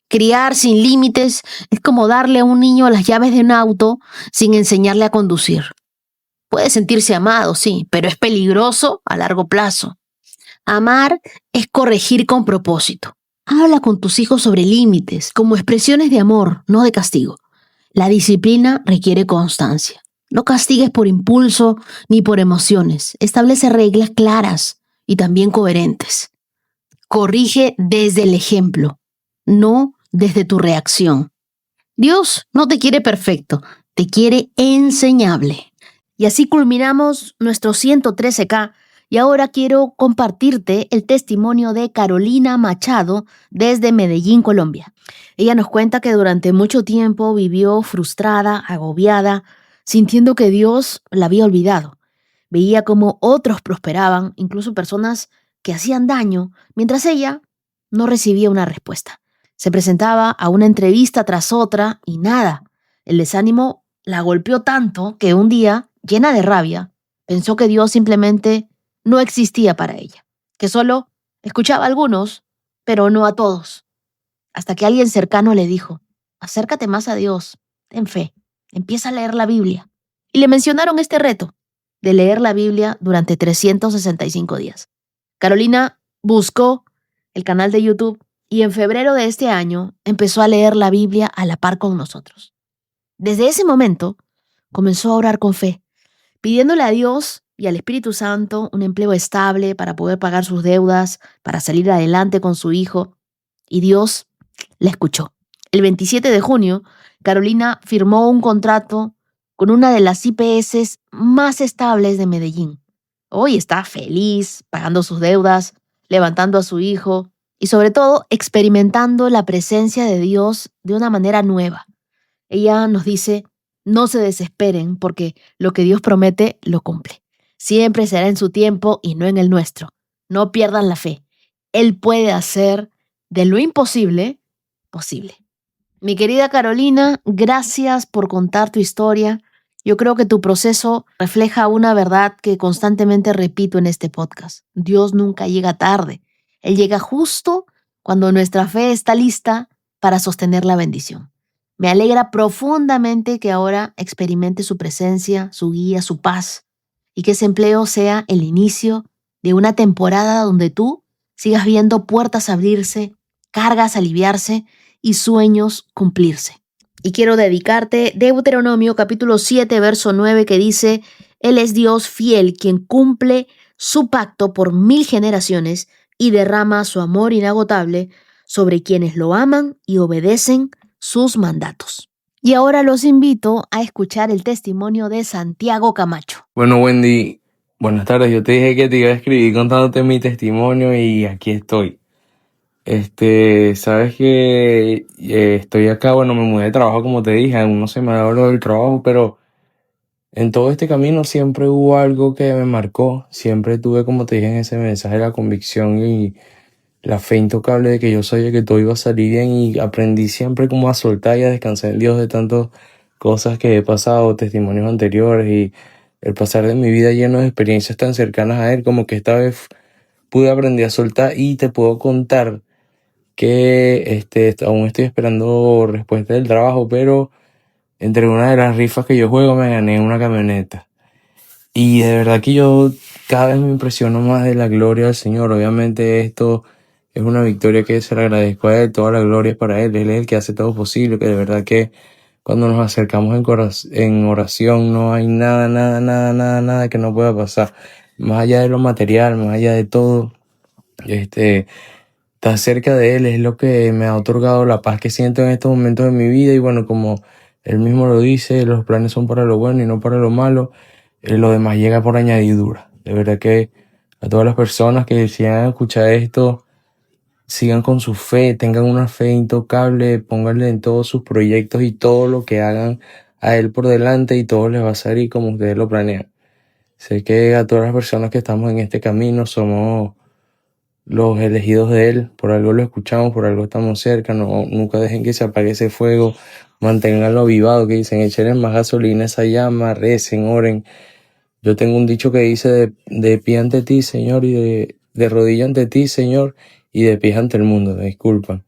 Criar sin límites es como darle a un niño las llaves de un auto sin enseñarle a conducir. Puede sentirse amado, sí, pero es peligroso a largo plazo. Amar es corregir con propósito. Habla con tus hijos sobre límites, como expresiones de amor, no de castigo. La disciplina requiere constancia. No castigues por impulso ni por emociones. Establece reglas claras y también coherentes. Corrige desde el ejemplo, no desde tu reacción. Dios no te quiere perfecto, te quiere enseñable. Y así culminamos nuestro 113K. Y ahora quiero compartirte el testimonio de Carolina Machado desde Medellín, Colombia. Ella nos cuenta que durante mucho tiempo vivió frustrada, agobiada, sintiendo que Dios la había olvidado. Veía cómo otros prosperaban, incluso personas que hacían daño, mientras ella no recibía una respuesta. Se presentaba a una entrevista tras otra y nada. El desánimo la golpeó tanto que un día, llena de rabia, pensó que Dios simplemente no existía para ella, que solo escuchaba a algunos, pero no a todos. Hasta que alguien cercano le dijo, acércate más a Dios, ten fe, empieza a leer la Biblia. Y le mencionaron este reto de leer la Biblia durante 365 días. Carolina buscó el canal de YouTube y en febrero de este año empezó a leer la Biblia a la par con nosotros. Desde ese momento comenzó a orar con fe, pidiéndole a Dios y al Espíritu Santo un empleo estable para poder pagar sus deudas, para salir adelante con su hijo, y Dios la escuchó. El 27 de junio, Carolina firmó un contrato con una de las IPS más estables de Medellín. Hoy está feliz, pagando sus deudas, levantando a su hijo y sobre todo experimentando la presencia de Dios de una manera nueva. Ella nos dice, no se desesperen porque lo que Dios promete lo cumple. Siempre será en su tiempo y no en el nuestro. No pierdan la fe. Él puede hacer de lo imposible posible. Mi querida Carolina, gracias por contar tu historia. Yo creo que tu proceso refleja una verdad que constantemente repito en este podcast. Dios nunca llega tarde. Él llega justo cuando nuestra fe está lista para sostener la bendición. Me alegra profundamente que ahora experimente su presencia, su guía, su paz, y que ese empleo sea el inicio de una temporada donde tú sigas viendo puertas abrirse, cargas aliviarse y sueños cumplirse. Y quiero dedicarte Deuteronomio capítulo 7, verso 9, que dice, Él es Dios fiel, quien cumple su pacto por 1000 generaciones y derrama su amor inagotable sobre quienes lo aman y obedecen sus mandatos. Y ahora los invito a escuchar el testimonio de Santiago Camacho. Bueno, Wendy, buenas tardes. Yo te dije que te iba a escribir contándote mi testimonio y aquí estoy. Sabes que estoy acá, bueno, me mudé de trabajo como te dije, aún no se me ha dado lo del trabajo, pero en todo este camino siempre hubo algo que me marcó. Siempre tuve, como te dije en ese mensaje, la convicción y la fe intocable de que yo sabía que todo iba a salir bien y aprendí siempre como a soltar y a descansar en Dios de tantas cosas que he pasado, testimonios anteriores y el pasar de mi vida lleno de experiencias tan cercanas a Él, como que esta vez pude aprender a soltar y te puedo contar que aún estoy esperando respuesta del trabajo, pero entre una de las rifas que yo juego me gané una camioneta. Y de verdad que yo cada vez me impresiono más de la gloria del Señor. Obviamente esto es una victoria que se le agradezco a Él, toda la gloria es para Él. Él es el que hace todo posible, que de verdad que cuando nos acercamos en oración no hay nada que no pueda pasar. Más allá de lo material, más allá de todo, estar cerca de Él es lo que me ha otorgado la paz que siento en estos momentos de mi vida. Y bueno, como Él mismo lo dice, los planes son para lo bueno y no para lo malo. Lo demás llega por añadidura. De verdad que a todas las personas que desean escuchar esto, sigan con su fe, tengan una fe intocable, pónganle en todos sus proyectos y todo lo que hagan a Él por delante y todo les va a salir como ustedes lo planean. Sé que a todas las personas que estamos en este camino somos los elegidos de Él, por algo lo escuchamos, por algo estamos cerca, nunca dejen que se apague ese fuego, manténganlo avivado, que dicen, echen más gasolina a esa llama, recen, oren. Yo tengo un dicho que dice de pie ante ti, Señor, y de rodilla ante ti, Señor, y de pies ante el mundo, me disculpan.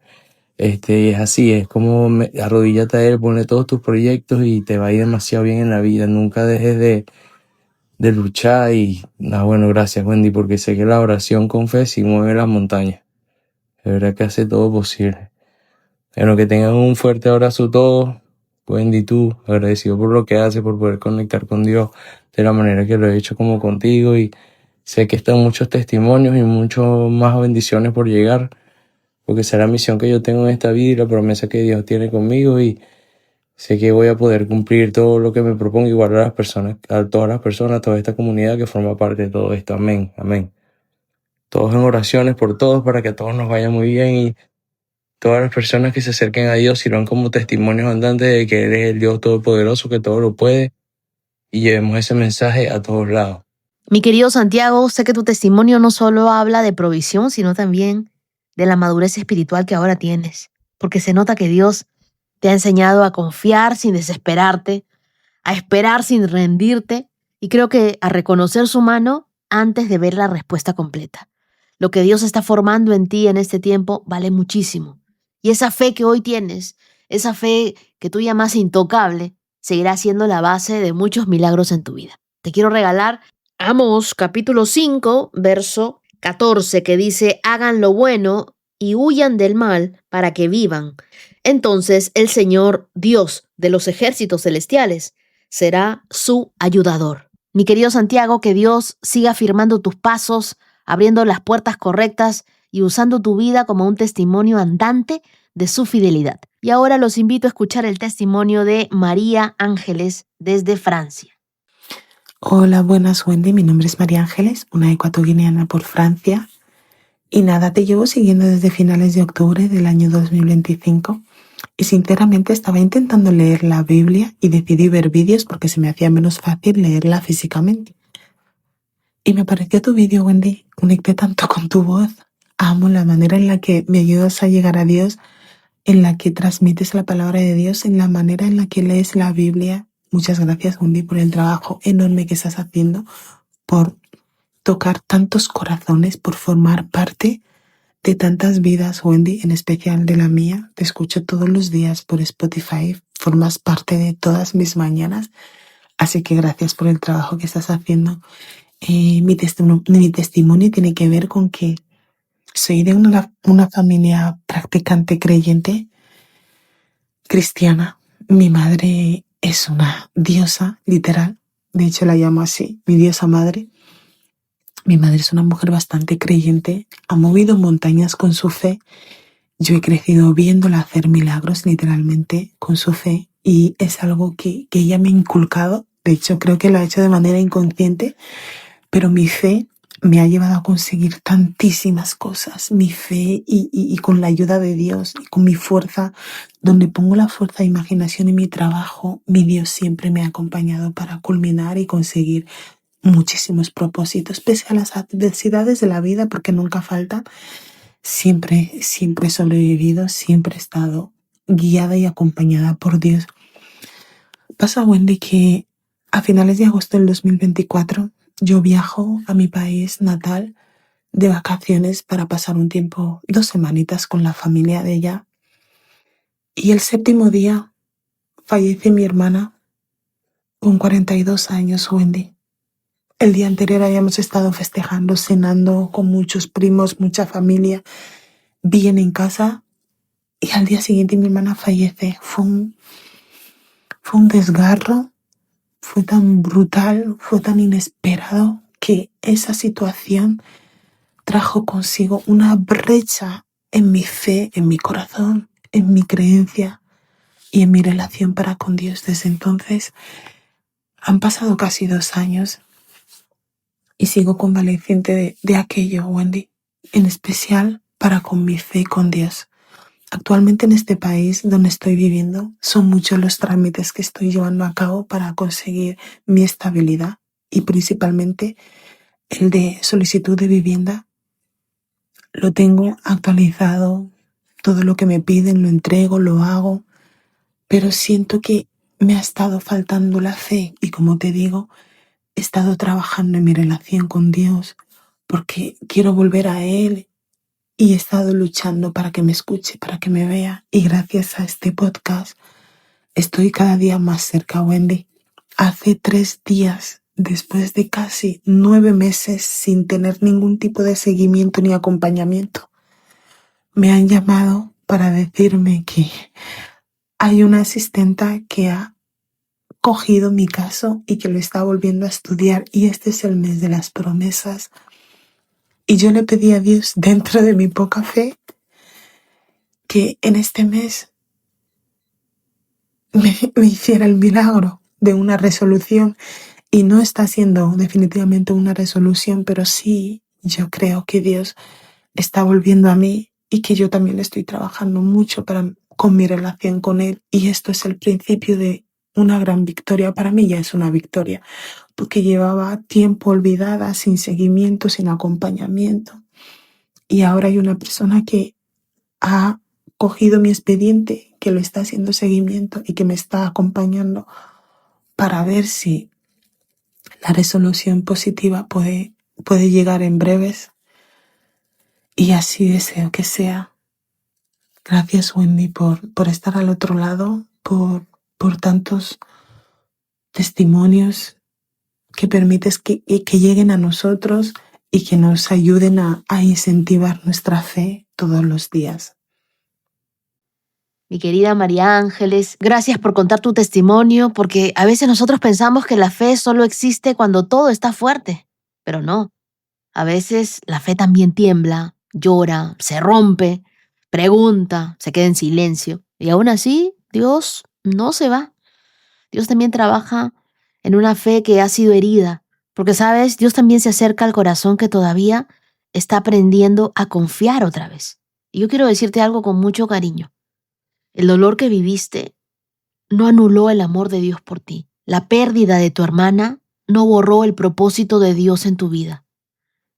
Es así, es como arrodíllate a Él, ponle todos tus proyectos y te va a ir demasiado bien en la vida. Nunca dejes de luchar y, bueno, gracias, Wendy, porque sé que la oración con fe sí mueve las montañas. De verdad que hace todo posible. Bueno, que tengan un fuerte abrazo todos. Wendy, tú, agradecido por lo que haces, por poder conectar con Dios de la manera que lo he hecho como contigo, y sé que están muchos testimonios y muchas más bendiciones por llegar, porque será la misión que yo tengo en esta vida y la promesa que Dios tiene conmigo, y sé que voy a poder cumplir todo lo que me propongo, igual a las personas, a todas las personas, a toda esta comunidad que forma parte de todo esto. Amén, amén. Todos en oraciones por todos para que a todos nos vaya muy bien, y todas las personas que se acerquen a Dios sirvan como testimonios andantes de que Él es el Dios Todopoderoso, que todo lo puede, y llevemos ese mensaje a todos lados. Mi querido Santiago, sé que tu testimonio no solo habla de provisión, sino también de la madurez espiritual que ahora tienes, porque se nota que Dios te ha enseñado a confiar sin desesperarte, a esperar sin rendirte, y creo que a reconocer su mano antes de ver la respuesta completa. Lo que Dios está formando en ti en este tiempo vale muchísimo. Y esa fe que hoy tienes, esa fe que tú llamas intocable, seguirá siendo la base de muchos milagros en tu vida. Te quiero regalar Amós capítulo 5, verso 14, que dice, hagan lo bueno y huyan del mal para que vivan. Entonces el Señor, Dios de los ejércitos celestiales, será su ayudador. Mi querido Santiago, que Dios siga firmando tus pasos, abriendo las puertas correctas y usando tu vida como un testimonio andante de su fidelidad. Y ahora los invito a escuchar el testimonio de María Ángeles desde Francia. Hola, buenas Wendy, mi nombre es María Ángeles, una ecuatoguineana por Francia. Y nada, te llevo siguiendo desde finales de octubre del año 2025 y sinceramente estaba intentando leer la Biblia y decidí ver vídeos porque se me hacía menos fácil leerla físicamente. Y me pareció tu vídeo, Wendy, conecté tanto con tu voz. Amo la manera en la que me ayudas a llegar a Dios, en la que transmites la palabra de Dios, en la manera en la que lees la Biblia. Muchas gracias, Wendy, por el trabajo enorme que estás haciendo, por tocar tantos corazones, por formar parte de tantas vidas, Wendy, en especial de la mía. Te escucho todos los días por Spotify, formas parte de todas mis mañanas, así que gracias por el trabajo que estás haciendo. Mi testimonio tiene que ver con que soy de una familia practicante creyente cristiana. Mi madre es una diosa, literal, de hecho la llamo así, mi diosa madre. Mi madre es una mujer bastante creyente, ha movido montañas con su fe. Yo he crecido viéndola hacer milagros literalmente con su fe y es algo que ella me ha inculcado. De hecho, creo que lo ha hecho de manera inconsciente, pero mi fe me ha llevado a conseguir tantísimas cosas. Mi fe y con la ayuda de Dios y con mi fuerza, donde pongo la fuerza de imaginación en mi trabajo, mi Dios siempre me ha acompañado para culminar y conseguir muchísimos propósitos, pese a las adversidades de la vida, porque nunca faltan. Siempre he sobrevivido, siempre he estado guiada y acompañada por Dios. Pasa, Wendy, que a finales de agosto del 2024 yo viajo a mi país natal de vacaciones para pasar un tiempo, 2 semanitas con la familia de ella. Y el 7º día fallece mi hermana con 42 años, Wendy. El día anterior habíamos estado festejando, cenando con muchos primos, mucha familia, bien en casa, y al día siguiente mi hermana fallece. Fue un desgarro, fue tan brutal, fue tan inesperado que esa situación trajo consigo una brecha en mi fe, en mi corazón, en mi creencia y en mi relación para con Dios. Desde entonces han pasado casi 2 años. Y sigo convaleciente de aquello, Wendy, en especial para con mi fe con Dios. Actualmente en este país donde estoy viviendo son muchos los trámites que estoy llevando a cabo para conseguir mi estabilidad y principalmente el de solicitud de vivienda. Lo tengo actualizado, todo lo que me piden lo entrego, lo hago, pero siento que me ha estado faltando la fe y, como te digo, he estado trabajando en mi relación con Dios porque quiero volver a Él y he estado luchando para que me escuche, para que me vea. Y gracias a este podcast estoy cada día más cerca, Wendy. Hace 3 días, después de casi 9 meses sin tener ningún tipo de seguimiento ni acompañamiento, me han llamado para decirme que hay una asistenta que ha cogido mi caso y que lo está volviendo a estudiar, y este es el mes de las promesas. Y yo le pedí a Dios, dentro de mi poca fe, que en este mes me hiciera el milagro de una resolución, y no está siendo definitivamente una resolución, pero sí yo creo que Dios está volviendo a mí y que yo también estoy trabajando mucho con mi relación con Él, y esto es el principio de una gran victoria. Para mí ya es una victoria, porque llevaba tiempo olvidada, sin seguimiento, sin acompañamiento. Y ahora hay una persona que ha cogido mi expediente, que lo está haciendo seguimiento y que me está acompañando para ver si la resolución positiva puede llegar en breves. Y así deseo que sea. Gracias, Wendy, por estar al otro lado, por tantos testimonios que permites que lleguen a nosotros y que nos ayuden a incentivar nuestra fe todos los días. Mi querida María Ángeles, gracias por contar tu testimonio, porque a veces nosotros pensamos que la fe solo existe cuando todo está fuerte, pero no. A veces la fe también tiembla, llora, se rompe, pregunta, se queda en silencio. Y aún así, Dios no se va. Dios también trabaja en una fe que ha sido herida, porque, ¿sabes? Dios también se acerca al corazón que todavía está aprendiendo a confiar otra vez. Y yo quiero decirte algo con mucho cariño. El dolor que viviste no anuló el amor de Dios por ti. La pérdida de tu hermana no borró el propósito de Dios en tu vida.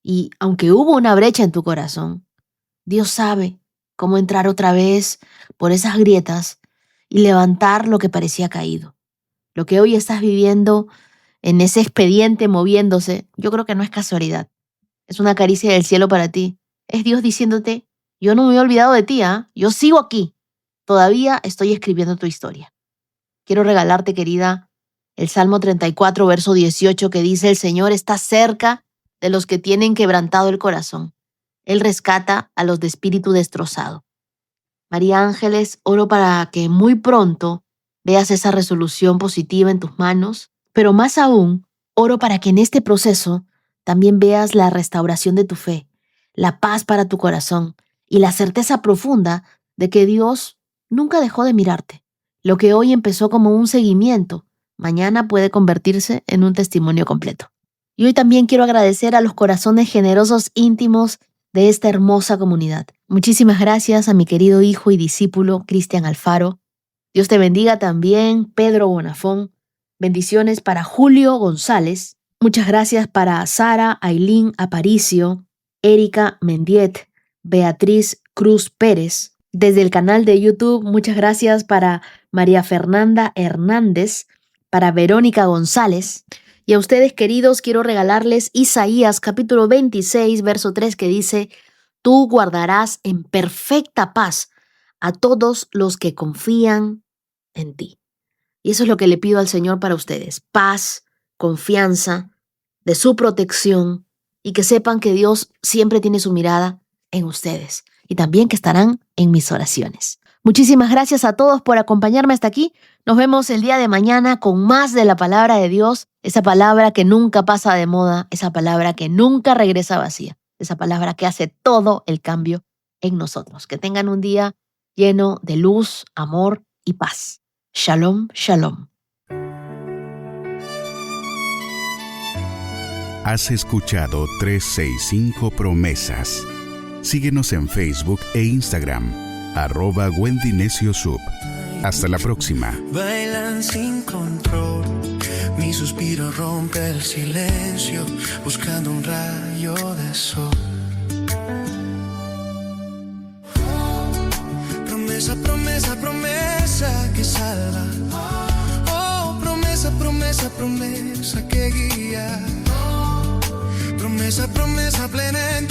Y aunque hubo una brecha en tu corazón, Dios sabe cómo entrar otra vez por esas grietas y levantar lo que parecía caído. Lo que hoy estás viviendo en ese expediente moviéndose, yo creo que no es casualidad. Es una caricia del cielo para ti. Es Dios diciéndote, yo no me he olvidado de ti, yo sigo aquí. Todavía estoy escribiendo tu historia. Quiero regalarte, querida, el Salmo 34, verso 18, que dice, el Señor está cerca de los que tienen quebrantado el corazón. Él rescata a los de espíritu destrozado. María Ángeles, oro para que muy pronto veas esa resolución positiva en tus manos, pero más aún, oro para que en este proceso también veas la restauración de tu fe, la paz para tu corazón y la certeza profunda de que Dios nunca dejó de mirarte. Lo que hoy empezó como un seguimiento, mañana puede convertirse en un testimonio completo. Y hoy también quiero agradecer a los corazones generosos íntimos de esta hermosa comunidad. Muchísimas gracias a mi querido hijo y discípulo Cristian Alfaro. Dios te bendiga también, Pedro Bonafón. Bendiciones para Julio González. Muchas gracias para Sara Ailín Aparicio, Erika Mendiet, Beatriz Cruz Pérez. Desde el canal de YouTube, muchas gracias para María Fernanda Hernández, para Verónica González. Y a ustedes, queridos, quiero regalarles Isaías capítulo 26, verso 3, que dice, tú guardarás en perfecta paz a todos los que confían en ti. Y eso es lo que le pido al Señor para ustedes. Paz, confianza, de su protección y que sepan que Dios siempre tiene su mirada en ustedes y también que estarán en mis oraciones. Muchísimas gracias a todos por acompañarme hasta aquí. Nos vemos el día de mañana con más de la palabra de Dios, esa palabra que nunca pasa de moda, esa palabra que nunca regresa vacía, esa palabra que hace todo el cambio en nosotros. Que tengan un día lleno de luz, amor y paz. Shalom, shalom. Has escuchado 365 Promesas. Síguenos en Facebook e Instagram, @Wendy Necio Sub. Hasta la próxima. Bailan sin control, mi suspiro rompe el silencio, buscando un rayo de sol. Promesa, promesa, promesa que salva. Oh, promesa, promesa, promesa que guía. Promesa, promesa plena en